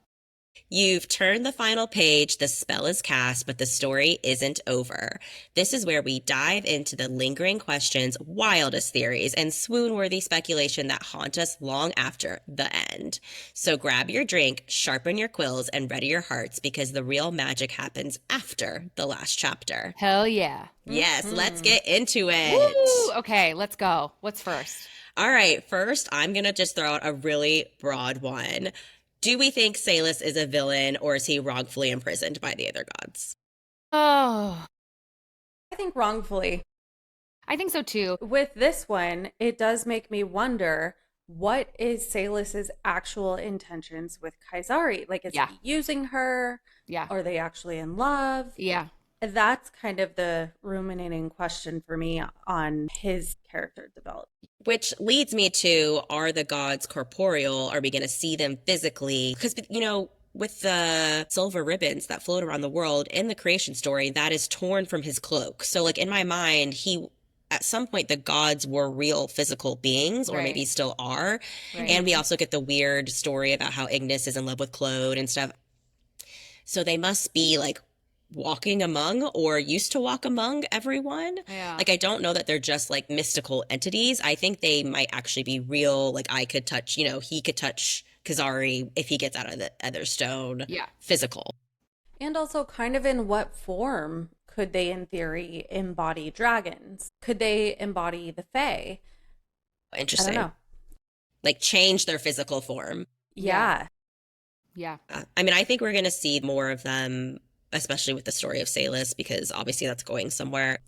[SPEAKER 2] You've turned the final page, the spell is cast, but the story isn't over. This is where we dive into the lingering questions, wildest theories, and swoon-worthy speculation that haunt us long after the end. So grab your drink, sharpen your quills, and ready your hearts because the real magic happens after the last chapter.
[SPEAKER 1] Hell yeah.
[SPEAKER 2] Yes, let's get into
[SPEAKER 1] Woo!
[SPEAKER 2] it.
[SPEAKER 1] Okay, let's go. What's first?
[SPEAKER 2] All right, first, I'm going to just throw out a really broad one. Do we think Salus is a villain or is he wrongfully imprisoned by the other gods?
[SPEAKER 1] Oh,
[SPEAKER 3] I think wrongfully.
[SPEAKER 1] I think so too.
[SPEAKER 3] With this one, it does make me wonder what is Salus's actual intentions with Kaisari? Like, is
[SPEAKER 1] Yeah.
[SPEAKER 3] he using her?
[SPEAKER 1] Yeah.
[SPEAKER 3] Are they actually in love?
[SPEAKER 1] Yeah.
[SPEAKER 3] That's kind of the ruminating question for me on his character development.
[SPEAKER 2] Which leads me to, are the gods corporeal? Are we going to see them physically? Because, you know, with the silver ribbons that float around the world in the creation story, that is torn from his cloak. So, like, in my mind, at some point, the gods were real physical beings, or
[SPEAKER 1] Right.
[SPEAKER 2] maybe still are.
[SPEAKER 1] Right.
[SPEAKER 2] And we also get the weird story about how Ignis is in love with Claude and stuff. So they must be, like, walking among or used to walk among everyone.
[SPEAKER 1] Yeah.
[SPEAKER 2] Like, I don't know that they're just like mystical entities. I think they might actually be real. Like, I could touch, you know, he could touch Kazari if he gets out of the other stone.
[SPEAKER 1] Yeah.
[SPEAKER 2] Physical.
[SPEAKER 3] And also, kind of in what form could they, in theory, embody dragons? Could they embody the Fae? I
[SPEAKER 2] Interesting.
[SPEAKER 3] don't know.
[SPEAKER 2] Like, change their physical form.
[SPEAKER 3] Yeah.
[SPEAKER 1] Yeah.
[SPEAKER 2] I mean, I think we're going to see more of them, especially with the story of Salus, because obviously that's going somewhere.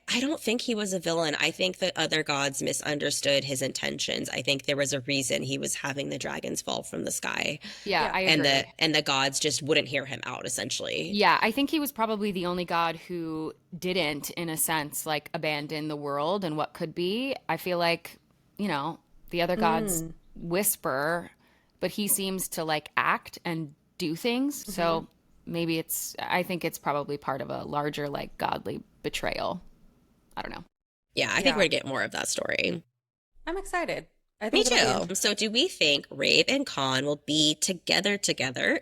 [SPEAKER 2] I don't think he was a villain. I think the other gods misunderstood his intentions. I think there was a reason he was having the dragons fall from the sky.
[SPEAKER 1] Yeah, I agree.
[SPEAKER 2] And the gods just wouldn't hear him out, essentially.
[SPEAKER 1] Yeah, I think he was probably the only god who didn't, in a sense, like abandon the world and what could be. I feel like, you know, the other gods whisper, but he seems to like act and do things. So maybe I think it's probably part of a larger like godly betrayal. I don't know.
[SPEAKER 2] Yeah, I think
[SPEAKER 3] Yeah.
[SPEAKER 2] we're gonna get more of that story.
[SPEAKER 3] I'm excited. I
[SPEAKER 2] Me
[SPEAKER 3] think it'll be.
[SPEAKER 2] too. So do we think Raeve and Kaan will be together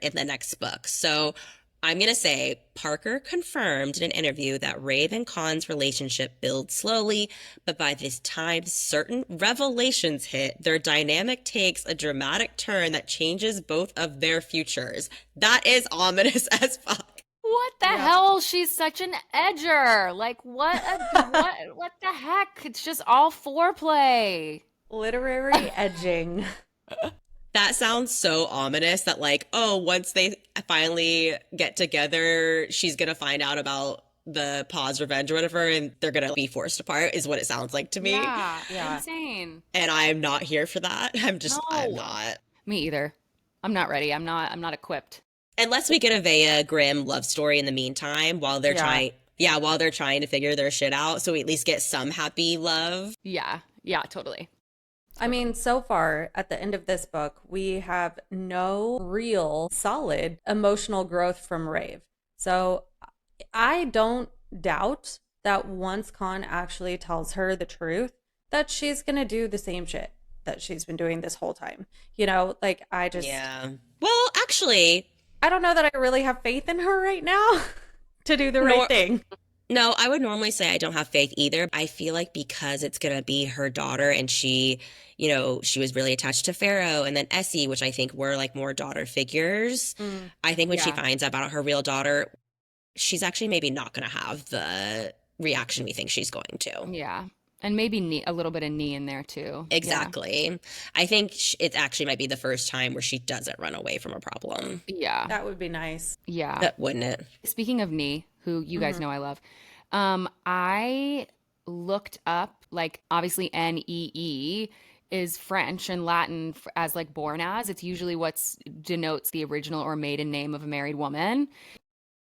[SPEAKER 2] in the next book? So I'm gonna say Parker confirmed in an interview that Raeve and Kaan's relationship builds slowly, but by this time certain revelations hit, their dynamic takes a dramatic turn that changes both of their futures. That is ominous as fuck.
[SPEAKER 1] What the
[SPEAKER 3] Yep.
[SPEAKER 1] hell? She's such an edger. Like what the heck? It's just all foreplay.
[SPEAKER 3] Literary edging.
[SPEAKER 2] That sounds so ominous that like, oh, once they finally get together, she's gonna find out about the paw's revenge or whatever, and they're gonna be forced apart, is what it sounds like to me.
[SPEAKER 1] Yeah,
[SPEAKER 3] Yeah.
[SPEAKER 1] insane.
[SPEAKER 2] And I'm not here for that. I'm
[SPEAKER 1] No.
[SPEAKER 2] not.
[SPEAKER 1] Me either. I'm not ready. I'm not equipped.
[SPEAKER 2] Unless we get a Vea Grimm love story in the meantime while they're
[SPEAKER 3] Yeah.
[SPEAKER 2] while they're trying to figure their shit out, so we at least get some happy love.
[SPEAKER 1] Yeah. Yeah, totally.
[SPEAKER 3] I mean, so far at the end of this book, we have no real solid emotional growth from Raeve. So I don't doubt that once Khan actually tells her the truth, that she's going to do the same shit that she's been doing this whole time. You know, like
[SPEAKER 2] Yeah. Well, actually,
[SPEAKER 3] I don't know that I really have faith in her right now to do the right
[SPEAKER 2] Nor-
[SPEAKER 3] thing.
[SPEAKER 2] no, I would normally say I don't have faith either. I feel like because it's going to be her daughter and she was really attached to Pharaoh and then Essie, which I think were like more daughter figures. I think when she
[SPEAKER 3] Yeah.
[SPEAKER 2] finds out about her real daughter, she's actually maybe not going to have the reaction we think she's going to.
[SPEAKER 1] Yeah. And maybe knee, a little bit of knee in there too.
[SPEAKER 2] Exactly. I think it actually might be the first time where she doesn't run away from a problem.
[SPEAKER 1] Yeah.
[SPEAKER 3] That would be nice.
[SPEAKER 1] Yeah.
[SPEAKER 2] That wouldn't it?
[SPEAKER 1] Speaking of knee, who you guys know I love, I looked up, like, obviously NEE is French and Latin as like born as. It's usually what's denotes the original or maiden name of a married woman.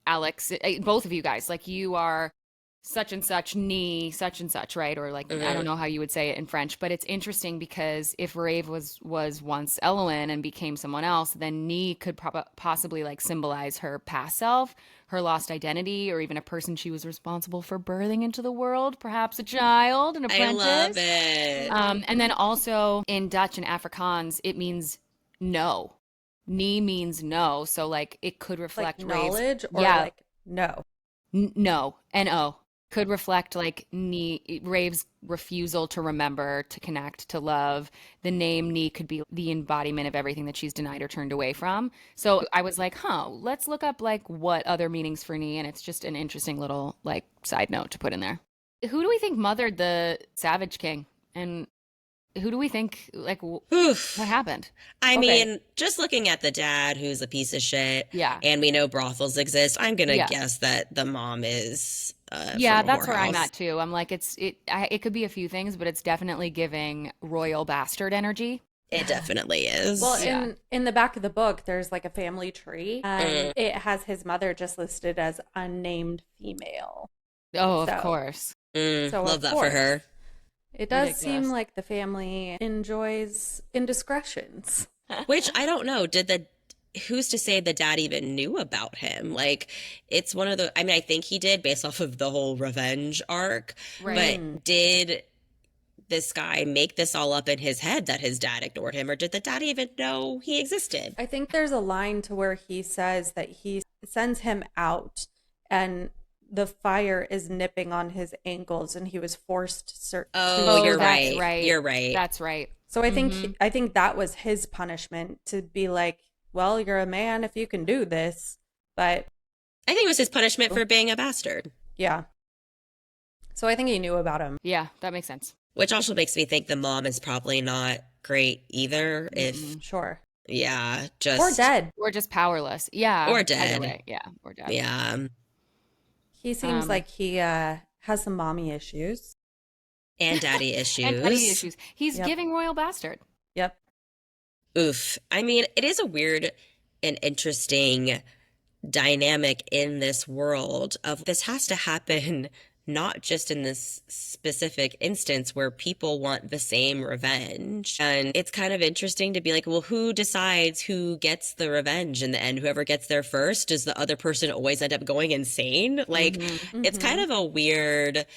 [SPEAKER 1] Alex, both of you guys, like you are such and such knee, such and such, right? Or like I don't know how you would say it in French, but it's interesting because if Raeve was once Elowen and became someone else, then knee could possibly like symbolize her past self, her lost identity, or even a person she was responsible for birthing into the world, perhaps a child, an
[SPEAKER 2] I
[SPEAKER 1] apprentice.
[SPEAKER 2] love it.
[SPEAKER 1] And then also in Dutch and Afrikaans, it means no. Knee means no, so like it could reflect
[SPEAKER 3] Like
[SPEAKER 1] Rave's
[SPEAKER 3] knowledge or
[SPEAKER 1] yeah,
[SPEAKER 3] like no.
[SPEAKER 1] no, N-O. Could reflect like Rave's refusal to remember, to connect, to love. The name Nee could be the embodiment of everything that she's denied or turned away from. So I was like, let's look up like what other meanings for Nee, and it's just an interesting little like side note to put in there. Who do we think mothered the Savage King? And who do we think like
[SPEAKER 2] Oof.
[SPEAKER 1] what happened?
[SPEAKER 2] I
[SPEAKER 3] Okay.
[SPEAKER 2] mean, just looking at the dad who's a piece of shit,
[SPEAKER 1] Yeah.
[SPEAKER 2] and we know brothels exist, I'm gonna
[SPEAKER 1] Yeah.
[SPEAKER 2] guess that the mom is
[SPEAKER 1] Yeah,
[SPEAKER 2] from a
[SPEAKER 1] that's where I'm
[SPEAKER 2] whorehouse.
[SPEAKER 1] at too. I'm like, it could be a few things, but it's definitely giving royal bastard energy.
[SPEAKER 2] It definitely is.
[SPEAKER 3] Well,
[SPEAKER 1] Yeah.
[SPEAKER 3] in the back of the book, there's like a family tree, and it has his mother just listed as unnamed female.
[SPEAKER 1] Oh,
[SPEAKER 3] So-
[SPEAKER 1] of course.
[SPEAKER 3] So
[SPEAKER 2] Love
[SPEAKER 3] of
[SPEAKER 2] that for
[SPEAKER 3] course.
[SPEAKER 2] her.
[SPEAKER 3] It does
[SPEAKER 1] Ridiculous.
[SPEAKER 3] seem like the family enjoys indiscretions.
[SPEAKER 2] Which I don't know. Who's to say the dad even knew about him? Like, it's one of the, I mean, I think he did based off of the whole revenge arc,
[SPEAKER 1] Right.
[SPEAKER 2] but did this guy make this all up in his head that his dad ignored him, or did the dad even know he existed?
[SPEAKER 3] I think there's a line to where he says that he sends him out and the fire is nipping on his ankles and he was forced
[SPEAKER 2] Oh, you're
[SPEAKER 1] that's
[SPEAKER 2] right.
[SPEAKER 1] right.
[SPEAKER 2] You're right.
[SPEAKER 1] That's right.
[SPEAKER 3] So I think that was his punishment, to be like, well, you're a man if you can do this. But
[SPEAKER 2] I think it was his punishment for being a bastard,
[SPEAKER 3] yeah. So I think he knew about him.
[SPEAKER 1] Yeah, that makes sense.
[SPEAKER 2] which also makes me think the mom is probably not great either. If,
[SPEAKER 3] Sure.
[SPEAKER 2] yeah, just.
[SPEAKER 3] Or dead.
[SPEAKER 1] Or just powerless. Yeah.
[SPEAKER 2] Or
[SPEAKER 1] either
[SPEAKER 2] dead.
[SPEAKER 1] way. Yeah. Or dead.
[SPEAKER 2] Yeah.
[SPEAKER 3] He seems like he has some mommy issues.
[SPEAKER 2] And daddy issues.
[SPEAKER 1] And daddy issues. He's
[SPEAKER 3] Yep.
[SPEAKER 1] giving royal bastard.
[SPEAKER 3] Yep.
[SPEAKER 2] Oof. I mean, it is a weird and interesting dynamic in this world of this has to happen not just in this specific instance where people want the same revenge. And it's kind of interesting to be like, well, who decides who gets the revenge in the end? Whoever gets there first, does the other person always end up going insane? Like, it's kind of a weird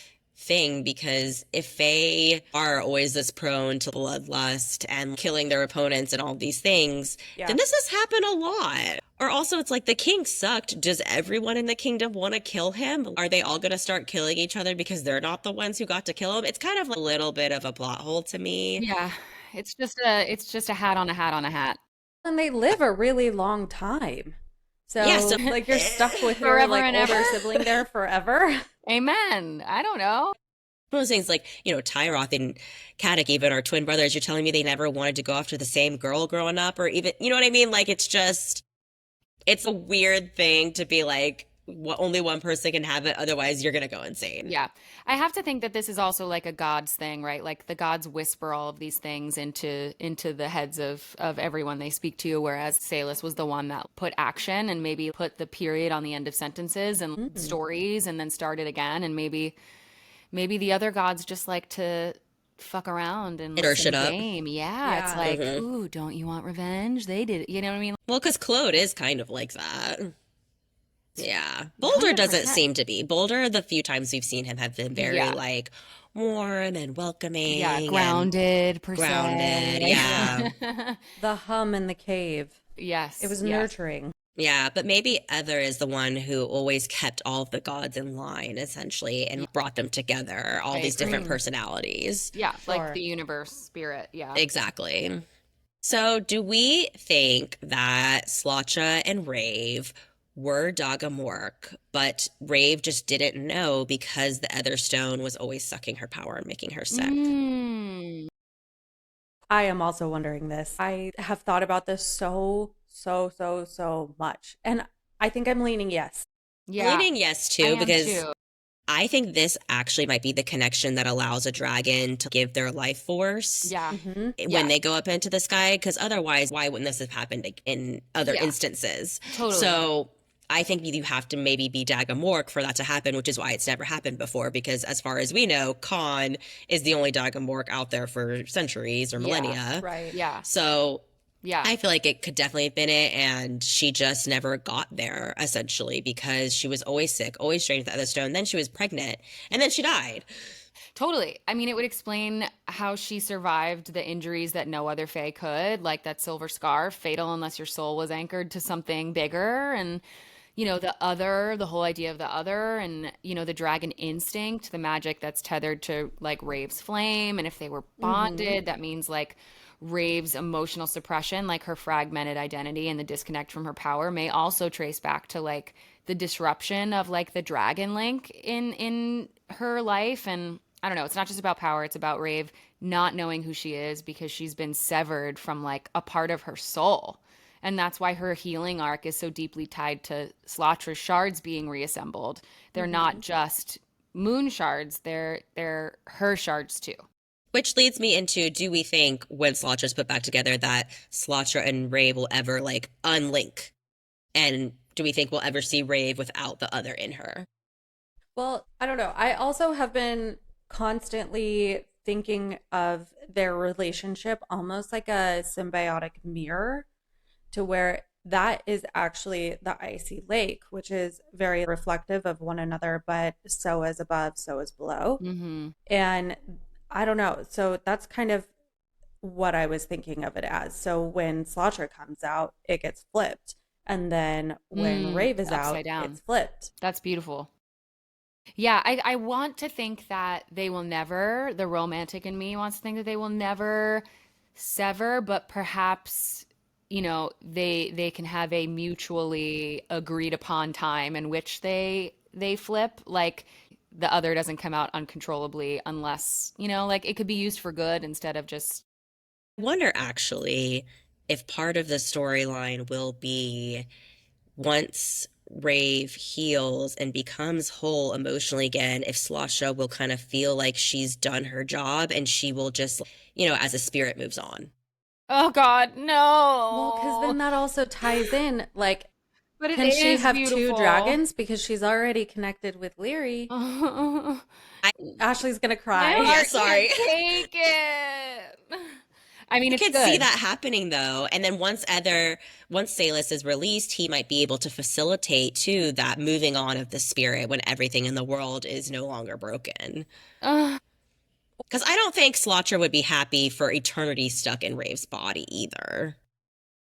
[SPEAKER 2] thing, because if Fae are always this prone to bloodlust and killing their opponents and all these things,
[SPEAKER 3] Yeah.
[SPEAKER 2] then this has happened a lot. Or also, it's like the king sucked. Does everyone in the kingdom want to kill him? Are they all going to start killing each other because they're not the ones who got to kill him? It's kind of a little bit of a plot hole to me.
[SPEAKER 1] Yeah. It's just a hat on a hat on a hat.
[SPEAKER 3] And they live a really long time.
[SPEAKER 2] Yeah,
[SPEAKER 3] So,
[SPEAKER 2] so
[SPEAKER 3] like, you're stuck with your,
[SPEAKER 1] Forever
[SPEAKER 3] like,
[SPEAKER 1] and
[SPEAKER 3] older
[SPEAKER 1] ever.
[SPEAKER 3] sibling there forever.
[SPEAKER 1] Amen. I don't know.
[SPEAKER 2] those things like, Tyroth and Caddock even are twin brothers. You're telling me they never wanted to go after the same girl growing up, or even, you know what I mean? Like, it's a weird thing to be like, only one person can have it, otherwise you're gonna go insane.
[SPEAKER 1] Yeah. I have to think that this is also like a gods thing, right? Like the gods whisper all of these things into the heads of everyone they speak to, whereas Salus was the one that put action and maybe put the period on the end of sentences and stories and then started again. And maybe the other gods just like to fuck around and
[SPEAKER 2] Or
[SPEAKER 1] listen
[SPEAKER 2] shit
[SPEAKER 1] to
[SPEAKER 2] up.
[SPEAKER 1] game. Yeah, it's
[SPEAKER 3] Yeah.
[SPEAKER 1] like, ooh, don't you want revenge? They did it. You know what I mean?
[SPEAKER 2] Well, because Claude is kind of like that. Yeah. Boulder doesn't
[SPEAKER 1] 100%.
[SPEAKER 2] seem to be. Boulder, the few times we've seen him, have been very
[SPEAKER 1] Yeah.
[SPEAKER 2] like warm and welcoming.
[SPEAKER 1] Yeah,
[SPEAKER 2] and
[SPEAKER 1] grounded per
[SPEAKER 2] grounded.
[SPEAKER 1] se.
[SPEAKER 2] Yeah.
[SPEAKER 3] The hum in the cave.
[SPEAKER 1] Yes.
[SPEAKER 3] It was
[SPEAKER 1] yes.
[SPEAKER 3] nurturing.
[SPEAKER 2] Yeah, but maybe Ether is the one who always kept all of the gods in line, essentially, and brought them together, all
[SPEAKER 1] I
[SPEAKER 2] these different
[SPEAKER 1] agree.
[SPEAKER 2] personalities.
[SPEAKER 1] Yeah,
[SPEAKER 3] Sure.
[SPEAKER 1] like the universe spirit. Yeah.
[SPEAKER 2] Exactly. So, do we think that Slacha and Raeve were Dagamork, but Raeve just didn't know because the Ether Stone was always sucking her power and making her sick?
[SPEAKER 1] Mm.
[SPEAKER 3] I am also wondering this. I have thought about this so much. And I think I'm leaning yes.
[SPEAKER 1] Yeah.
[SPEAKER 2] Leaning yes,
[SPEAKER 1] I
[SPEAKER 2] too,
[SPEAKER 1] am
[SPEAKER 2] because
[SPEAKER 1] too.
[SPEAKER 2] I think this actually might be the connection that allows a dragon to give their life force
[SPEAKER 1] Yeah.
[SPEAKER 3] Mhm.
[SPEAKER 2] when
[SPEAKER 1] Yeah.
[SPEAKER 2] they go up into the sky, because otherwise, why wouldn't this have happened in other
[SPEAKER 1] Yeah.
[SPEAKER 2] instances?
[SPEAKER 1] Totally.
[SPEAKER 2] So I think you have to maybe be Dagamork for that to happen, which is why it's never happened before, because as far as we know, Kaan is the only Dagamork out there for centuries or
[SPEAKER 1] Yeah.
[SPEAKER 2] millennia.
[SPEAKER 3] Right.
[SPEAKER 1] Yeah.
[SPEAKER 2] So
[SPEAKER 1] Yeah.
[SPEAKER 2] I feel like it could definitely have been it, and she just never got there, essentially, because she was always sick, always strained with the other stone. Then she was pregnant, and then she died.
[SPEAKER 1] Totally. I mean, it would explain how she survived the injuries that no other Fae could, like that silver scarf, fatal unless your soul was anchored to something bigger. And, the whole idea of the other, and, the dragon instinct, the magic that's tethered to like Rave's flame. And if they were bonded, that means like Rave's emotional suppression, like her fragmented identity and the disconnect from her power, may also trace back to like the disruption of like the dragon link in her life. And I don't know, it's not just about power, it's about Raeve not knowing who she is because she's been severed from like a part of her soul. And that's why her healing arc is so deeply tied to Slatra's shards being reassembled. They're not just moon shards, they're her shards too.
[SPEAKER 2] Which leads me into, do we think when Slatra's put back together that Slatra and Raeve will ever like unlink? And do we think we'll ever see Raeve without the other in her?
[SPEAKER 3] Well, I don't know. I also have been constantly thinking of their relationship almost like a symbiotic mirror, to where that is actually the icy lake, which is very reflective of one another, but so is above, so is below.
[SPEAKER 1] Mm-hmm.
[SPEAKER 3] And I don't know. So that's kind of what I was thinking of it as. So when Slaughter comes out, it gets flipped. And then when Raeve is out,
[SPEAKER 1] upside down.
[SPEAKER 3] it's flipped.
[SPEAKER 1] That's beautiful. Yeah, I want to think that they will never, the romantic in me wants to think that they will never sever, but perhaps, they can have a mutually agreed upon time in which they flip. Like the other doesn't come out uncontrollably unless, like it could be used for good instead of just.
[SPEAKER 2] I wonder actually if part of the storyline will be once Raeve heals and becomes whole emotionally again, if Slasha will kind of feel like she's done her job and she will just, as a spirit moves on.
[SPEAKER 1] Oh God, no.
[SPEAKER 3] Well, because then that also ties in, like,
[SPEAKER 1] But it
[SPEAKER 3] can she
[SPEAKER 1] is
[SPEAKER 3] have
[SPEAKER 1] beautiful.
[SPEAKER 3] 2 dragons? Because she's already connected with Leary.
[SPEAKER 2] I,
[SPEAKER 3] Ashley's gonna
[SPEAKER 1] My
[SPEAKER 3] cry.
[SPEAKER 2] Yeah,
[SPEAKER 1] heart
[SPEAKER 2] sorry.
[SPEAKER 1] can't take it. I mean,
[SPEAKER 2] I
[SPEAKER 1] it's
[SPEAKER 2] could see
[SPEAKER 1] good.
[SPEAKER 2] that happening though. And then once Salus is released, he might be able to facilitate too that moving on of the spirit when everything in the world is no longer broken.
[SPEAKER 1] Ugh.
[SPEAKER 2] Because I don't think Slotcher would be happy for eternity stuck in Rave's body either.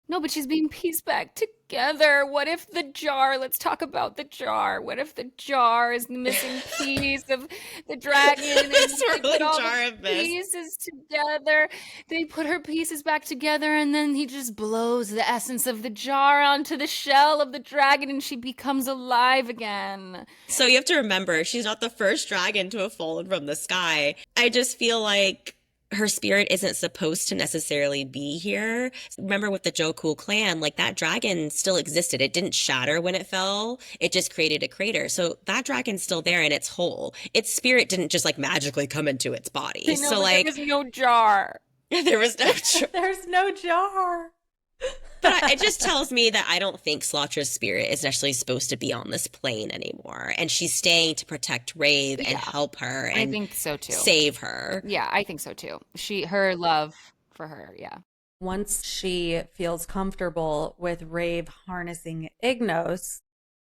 [SPEAKER 1] No, but she's being pieced back together. What if the jar, let's talk about the jar. What if the jar is the missing piece of the dragon and they put
[SPEAKER 2] Swirling
[SPEAKER 1] all the
[SPEAKER 2] jar of mist.
[SPEAKER 1] pieces together? They put her pieces back together and then he just blows the essence of the jar onto the shell of the dragon and she becomes alive again.
[SPEAKER 2] So you have to remember, she's not the first dragon to have fallen from the sky. I just feel like her spirit isn't supposed to necessarily be here. Remember with the Joku clan, like that dragon still existed. It didn't shatter when it fell. It just created a crater. So that dragon's still there and it's whole. Its spirit didn't just like magically come into its body.
[SPEAKER 1] I know,
[SPEAKER 2] So
[SPEAKER 1] but
[SPEAKER 2] like
[SPEAKER 1] there was no jar.
[SPEAKER 2] there was no
[SPEAKER 3] There's no jar.
[SPEAKER 2] But it just tells me that I don't think Slotcher's spirit is necessarily supposed to be on this plane anymore. And she's staying to protect Raeve and
[SPEAKER 1] Yeah.
[SPEAKER 2] help her
[SPEAKER 1] I
[SPEAKER 2] and
[SPEAKER 1] think so too.
[SPEAKER 2] save her.
[SPEAKER 1] Yeah, I think so too. Her love for her, yeah.
[SPEAKER 3] Once she feels comfortable with Raeve harnessing Ignos,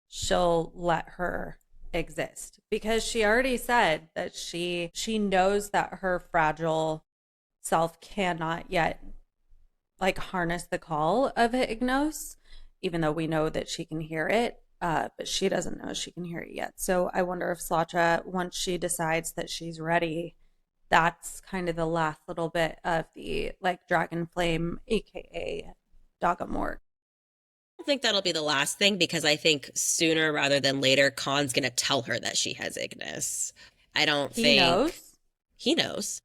[SPEAKER 3] she'll let her exist because she already said that she knows that her fragile self cannot yet like harness the call of Ignos, even though we know that she can hear it. But she doesn't know she can hear it yet. So I wonder if Slatra, once she decides that she's ready, that's kind of the last little bit of the like dragon flame, aka Dagamort.
[SPEAKER 2] I don't think that'll be the last thing because I think sooner rather than later, Khan's going to tell her that she has Ignis. I don't
[SPEAKER 3] He
[SPEAKER 2] think.
[SPEAKER 3] knows?
[SPEAKER 2] He knows.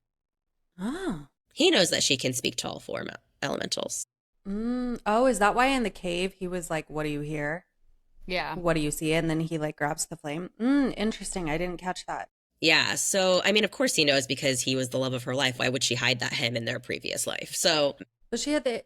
[SPEAKER 3] Oh.
[SPEAKER 2] He knows that she can speak to all four elementals.
[SPEAKER 3] Oh, is that why in the cave he was like, "What do you hear?
[SPEAKER 1] Yeah.
[SPEAKER 3] What do you see?" And then he like grabs the flame. Interesting. I didn't catch that.
[SPEAKER 2] Yeah, so I mean, of course he knows because he was the love of her life. Why would she hide that him in their previous life? So
[SPEAKER 3] But she had the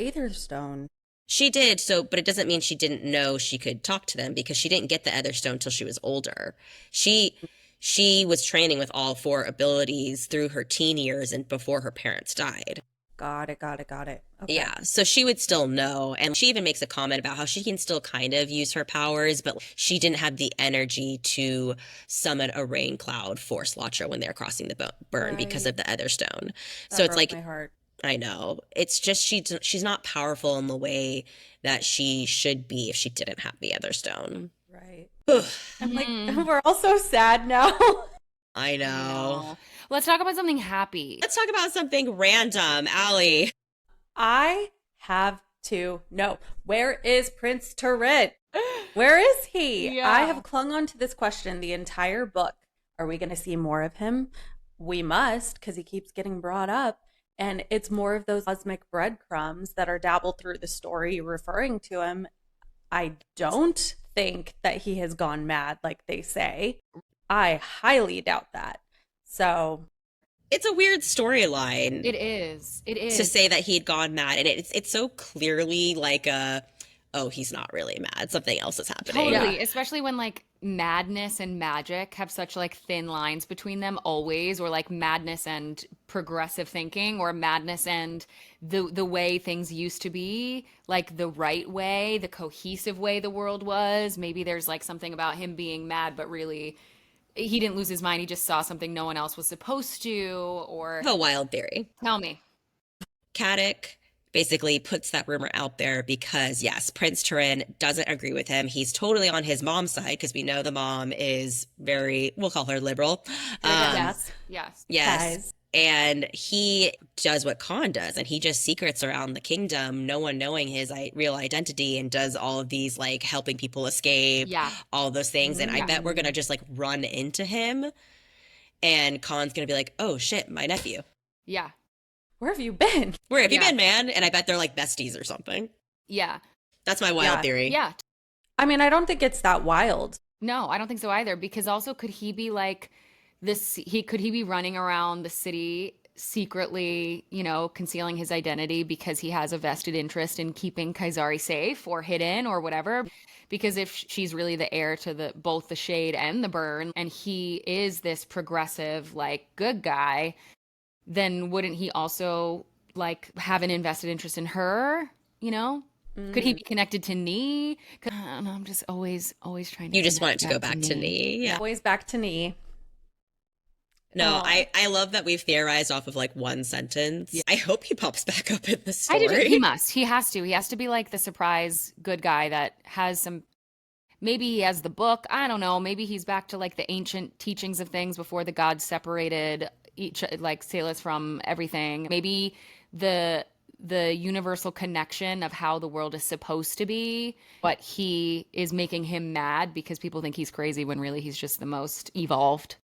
[SPEAKER 3] Aether Stone.
[SPEAKER 2] she did, but it doesn't mean she didn't know she could talk to them because she didn't get the Ether Stone till she was older. She was training with all four abilities through her teen years and before her parents died.
[SPEAKER 3] Got it. Okay.
[SPEAKER 2] Yeah, so she would still know. And she even makes a comment about how she can still kind of use her powers, but she didn't have the energy to summon a rain cloud for Slotcher when they're crossing the burn because of the Ether Stone.
[SPEAKER 3] That
[SPEAKER 2] So it's
[SPEAKER 3] broke
[SPEAKER 2] like,
[SPEAKER 3] my heart.
[SPEAKER 2] I know. It's just she's not powerful in the way that she should be if she didn't have the Ether Stone.
[SPEAKER 3] Right.
[SPEAKER 2] Ugh,
[SPEAKER 3] I'm like, we're all so sad now.
[SPEAKER 2] I know.
[SPEAKER 1] No. Let's talk about something happy.
[SPEAKER 2] Let's talk about something random, Allie.
[SPEAKER 3] I have to know, where is Prince Turret? Where is he?
[SPEAKER 1] Yeah.
[SPEAKER 3] I have clung on to this question the entire book. Are we going to see more of him? We must, because he keeps getting brought up. And it's more of those cosmic breadcrumbs that are dabbled through the story referring to him. I don't think that he has gone mad like they say. I highly doubt that. So
[SPEAKER 2] It's a weird storyline.
[SPEAKER 1] It is. It is.
[SPEAKER 2] To say that he'd gone mad, and it's so clearly like he's not really mad. Something else is happening.
[SPEAKER 1] Totally, especially when like madness and magic have such like thin lines between them always, or like madness and progressive thinking, or madness and the way things used to be, like the right way, the cohesive way the world was. Maybe there's like something about him being mad, but really he didn't lose his mind. He just saw something no one else was supposed to, or
[SPEAKER 2] I have a wild theory.
[SPEAKER 1] tell me.
[SPEAKER 2] Caddick basically puts that rumor out there because, yes, Prince Turin doesn't agree with him. He's totally on his mom's side because we know the mom is very, we'll call her liberal.
[SPEAKER 3] yes.
[SPEAKER 1] Yes.
[SPEAKER 2] Yes.
[SPEAKER 3] Guys.
[SPEAKER 2] And he does what Kaan does, and he just secrets around the kingdom, no one knowing his real identity, and does all of these, like, helping people escape,
[SPEAKER 1] Yeah.
[SPEAKER 2] all those things. And I
[SPEAKER 1] Yeah.
[SPEAKER 2] bet we're going to just, like, run into him, and Kaan's going to be like, oh, shit, my nephew.
[SPEAKER 1] Yeah.
[SPEAKER 3] Where have you been?
[SPEAKER 2] Where have you
[SPEAKER 1] Yeah.
[SPEAKER 2] been, man? And I bet they're, like, besties or something.
[SPEAKER 1] Yeah.
[SPEAKER 2] That's my wild theory.
[SPEAKER 1] Yeah.
[SPEAKER 3] I mean, I don't think it's that wild.
[SPEAKER 1] No, I don't think so either. Because also, could he be like this? Could he be running around the city secretly, concealing his identity because he has a vested interest in keeping Kaisari safe or hidden or whatever? Because if she's really the heir to both the shade and the burn, and he is this progressive, like good guy, then wouldn't he also like have an invested interest in her, you know? Could he be connected to Nee? I don't know, I'm just always trying to
[SPEAKER 2] You just want it
[SPEAKER 1] connect
[SPEAKER 2] to go
[SPEAKER 1] back
[SPEAKER 2] back to
[SPEAKER 1] Nee.
[SPEAKER 2] Nee. Yeah.
[SPEAKER 3] Always back to knee.
[SPEAKER 2] No, I love that we've theorized off of like one sentence.
[SPEAKER 1] Yeah.
[SPEAKER 2] I hope he pops back up in the
[SPEAKER 1] I do too.
[SPEAKER 2] story.
[SPEAKER 1] He must. He has to. He has to be like the surprise good guy that has some. Maybe he has the book. I don't know. Maybe he's back to like the ancient teachings of things before the gods separated each like Salus from everything. Maybe the universal connection of how the world is supposed to be, but he is making him mad because people think he's crazy when really he's just the most evolved.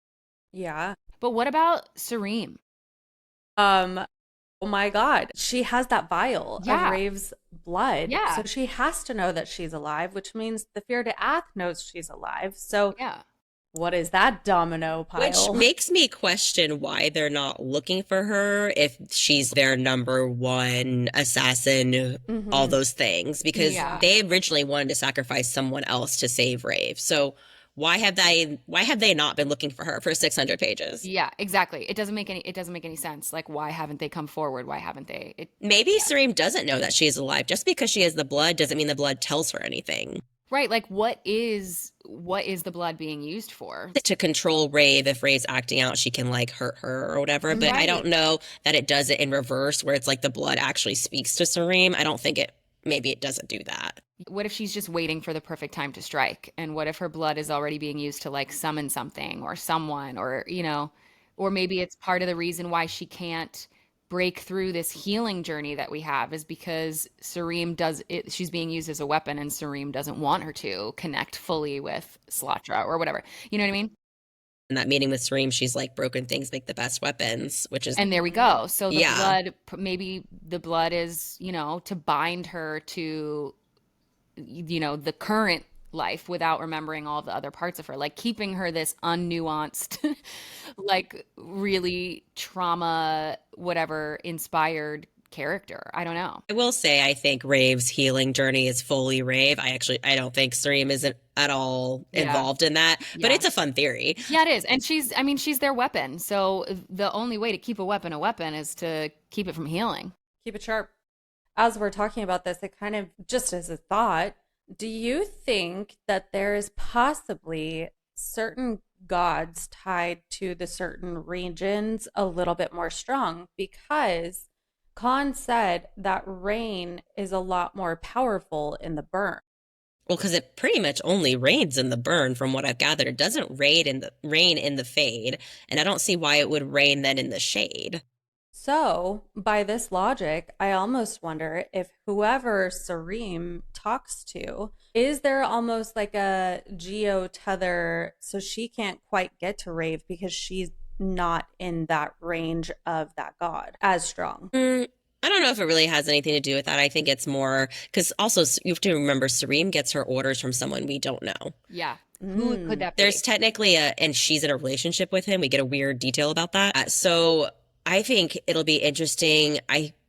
[SPEAKER 3] Yeah.
[SPEAKER 1] But what about Sareem?
[SPEAKER 3] Oh my God. She has that vial of
[SPEAKER 1] Yeah.
[SPEAKER 3] Rave's blood.
[SPEAKER 1] Yeah.
[SPEAKER 3] So she has to know that she's alive, which means the Fear to Ath knows she's alive. So
[SPEAKER 1] Yeah.
[SPEAKER 3] what is that domino pile?
[SPEAKER 2] Which makes me question why they're not looking for her if she's their number one assassin, all those things, because
[SPEAKER 1] Yeah.
[SPEAKER 2] they originally wanted to sacrifice someone else to save Rave. So why have they not been looking for her for 600 pages?
[SPEAKER 1] Yeah, exactly. It doesn't make any sense. Like, why haven't they come forward? Why haven't they?
[SPEAKER 2] Maybe Sareem doesn't know that she's alive. Just because she has the blood doesn't mean the blood tells her anything.
[SPEAKER 1] Right, like what is the blood being used for?
[SPEAKER 2] To control Rave, if Rave's acting out, she can like hurt her or whatever. But I don't know that it does it in reverse where it's like the blood actually speaks to Sareem. I don't think maybe it doesn't do that.
[SPEAKER 1] What if she's just waiting for the perfect time to strike? And what if her blood is already being used to like summon something or someone, or, or maybe it's part of the reason why she can't break through this healing journey that we have is because Sareem does it, she's being used as a weapon and Sareem doesn't want her to connect fully with Slatra or whatever. You know what I mean?
[SPEAKER 2] In that meeting with Sareem, she's like, broken things make the best weapons, which is.
[SPEAKER 1] And there we go. So the
[SPEAKER 2] Yeah.
[SPEAKER 1] blood, maybe the blood is, to bind her to, the current life without remembering all the other parts of her, like keeping her this unnuanced, like really trauma, whatever inspired character. I don't know.
[SPEAKER 2] I will say, I think Rave's healing journey is fully Rave. I don't think Sareem isn't at all involved in that, but
[SPEAKER 1] Yeah.
[SPEAKER 2] it's a fun theory.
[SPEAKER 1] Yeah, it is. And she's their weapon. So the only way to keep a weapon is to keep it from healing.
[SPEAKER 3] Keep it sharp. As we're talking about this, it kind of just as a thought, do you think that there is possibly certain gods tied to the certain regions a little bit more strong? Because Khan said that rain is a lot more powerful in the burn.
[SPEAKER 2] Well, because it pretty much only rains in the burn, from what I've gathered. It doesn't rain in the fade, and I don't see why it would rain then in the shade.
[SPEAKER 3] So, by this logic, I almost wonder if whoever Sareem talks to, is there almost like a geo tether so she can't quite get to Rave because she's not in that range of that god as strong?
[SPEAKER 2] I don't know if it really has anything to do with that. I think it's more because also you have to remember Sareem gets her orders from someone we don't know.
[SPEAKER 1] Yeah. Who could that be?
[SPEAKER 2] There's technically and she's in a relationship with him. We get a weird detail about that. So I think it'll be interesting.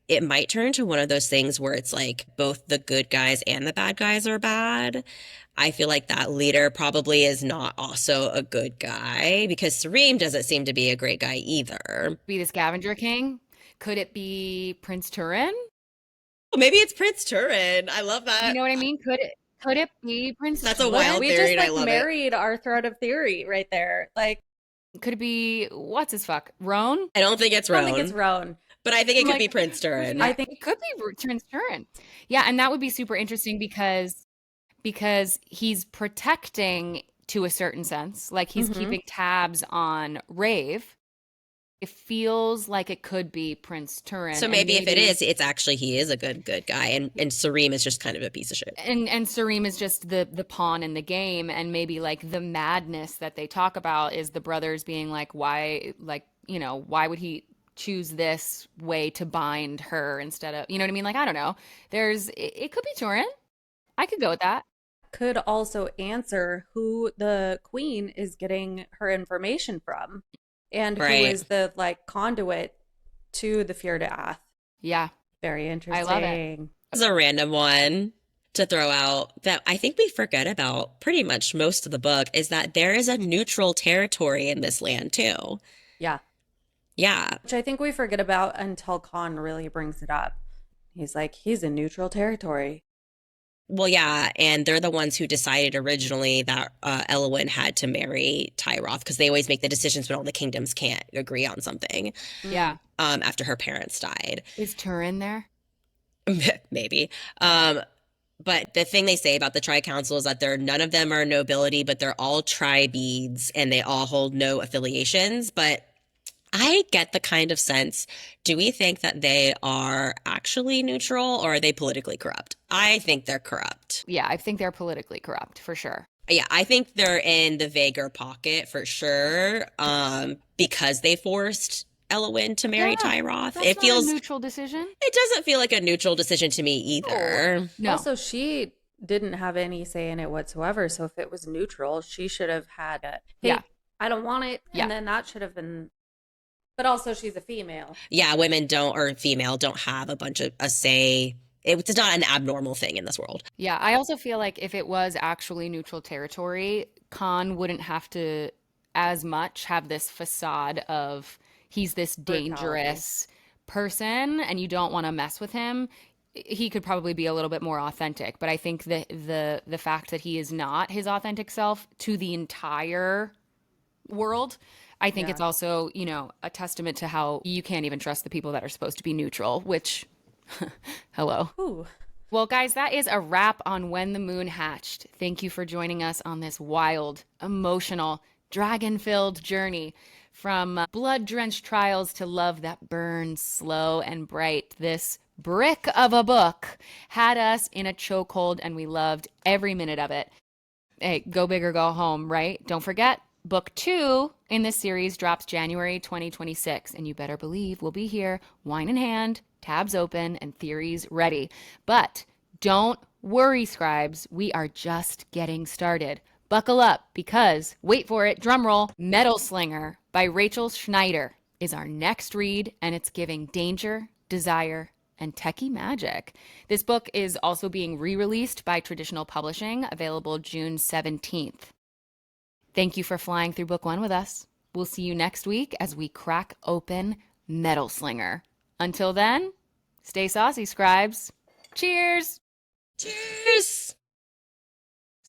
[SPEAKER 2] It might turn into one of those things where it's like both the good guys and the bad guys are bad. I feel like that leader probably is not also a good guy because Sareem doesn't seem to be a great guy either.
[SPEAKER 1] Be the scavenger king? Could it be Prince Turin?
[SPEAKER 2] Well, maybe it's Prince Turin. I love that.
[SPEAKER 1] You know what I mean? Could it be Prince
[SPEAKER 2] That's a
[SPEAKER 1] Turin?
[SPEAKER 2] wild
[SPEAKER 3] We
[SPEAKER 2] theory,
[SPEAKER 3] just
[SPEAKER 2] and I love it.
[SPEAKER 3] married our thread of theory right there. Like,
[SPEAKER 1] Could it be what's his fuck? Roan?
[SPEAKER 2] I don't think it's
[SPEAKER 3] I
[SPEAKER 2] Roan.
[SPEAKER 3] don't think it's Roan.
[SPEAKER 2] But I think it could
[SPEAKER 3] Like,
[SPEAKER 2] be Prince Turin.
[SPEAKER 3] I think
[SPEAKER 1] It could be Prince Turin. Yeah, and that would be super interesting because he's protecting to a certain sense, like he's keeping tabs on Rave. It feels like it could be Prince Turin.
[SPEAKER 2] So maybe if it is, it's actually he is a good guy, and Sareem is just kind of a piece of shit.
[SPEAKER 1] And Sareem is just the pawn in the game, and maybe like the madness that they talk about is the brothers being like, why, like, why would he choose this way to bind her instead of, you know what I mean? Like, I don't know. It could be Turin. I could go with that.
[SPEAKER 3] could also answer who the queen is getting her information from and
[SPEAKER 2] Right.
[SPEAKER 3] who is the like conduit to the Fear to Ath.
[SPEAKER 1] Yeah.
[SPEAKER 3] Very interesting.
[SPEAKER 1] love it.
[SPEAKER 2] As a random one to throw out that I think we forget about pretty much most of the book is that there is a neutral territory in this land too.
[SPEAKER 3] Yeah.
[SPEAKER 2] Yeah.
[SPEAKER 3] Which I think we forget about until Kaan really brings it up. He's like, he's in neutral territory.
[SPEAKER 2] Well, yeah, and they're the ones who decided originally that Elwyn had to marry Tyroth because they always make the decisions when all the kingdoms can't agree on something.
[SPEAKER 1] Yeah.
[SPEAKER 2] After her parents died,
[SPEAKER 1] Is Turin there?
[SPEAKER 2] maybe. Um, but the thing they say about the Tri-Council is that they're none of them are nobility, but they're all tri-beads and they all hold no affiliations. But I get the kind of sense, do we think that they are actually neutral or are they politically corrupt? I think they're corrupt.
[SPEAKER 1] Yeah, I think they're politically corrupt for sure.
[SPEAKER 2] Yeah, I think they're in the Vagar pocket for sure, because they forced Elwyn to marry
[SPEAKER 1] Yeah,
[SPEAKER 2] Tyroth.
[SPEAKER 1] that's not a neutral decision.
[SPEAKER 2] It doesn't feel like a neutral decision to me either.
[SPEAKER 1] No.
[SPEAKER 3] Also, she didn't have any say in it whatsoever. So if it was neutral, she should have had it. Hey,
[SPEAKER 1] Yeah.
[SPEAKER 3] I don't want it.
[SPEAKER 1] Yeah.
[SPEAKER 3] And then that should have been. But also, she's a female.
[SPEAKER 2] Yeah, women don't, or female, don't have a bunch of a say. It's not an abnormal thing in this world.
[SPEAKER 1] Yeah, I also feel like if it was actually neutral territory, Khan wouldn't have to as much have this facade of he's this dangerous person and you don't want to mess with him. He could probably be a little bit more authentic, but I think that the fact that he is not his authentic self to the entire world, I think it's also, you know, a testament to how you can't even trust the people that are supposed to be neutral, which hello.
[SPEAKER 3] Ooh.
[SPEAKER 1] Well, guys, that is a wrap on When the Moon Hatched. Thank you for joining us on this wild, emotional, dragon-filled journey from blood-drenched trials to love that burns slow and bright. This brick of a book had us in a chokehold, and we loved every minute of it. Hey, go big or go home, right? Don't forget, book 2 in this series drops January 2026, and you better believe we'll be here, wine in hand, tabs open, and theories ready. But don't worry, scribes, we are just getting started. Buckle up because, wait for it, drumroll, Metal Slinger by Rachel Schneider is our next read, and it's giving danger, desire, and techie magic. This book is also being re-released by Traditional Publishing, available June 17th. Thank you for flying through book 1 with us. We'll see you next week as we crack open Metal Slinger. Until then, stay saucy, scribes. Cheers!
[SPEAKER 2] Cheers!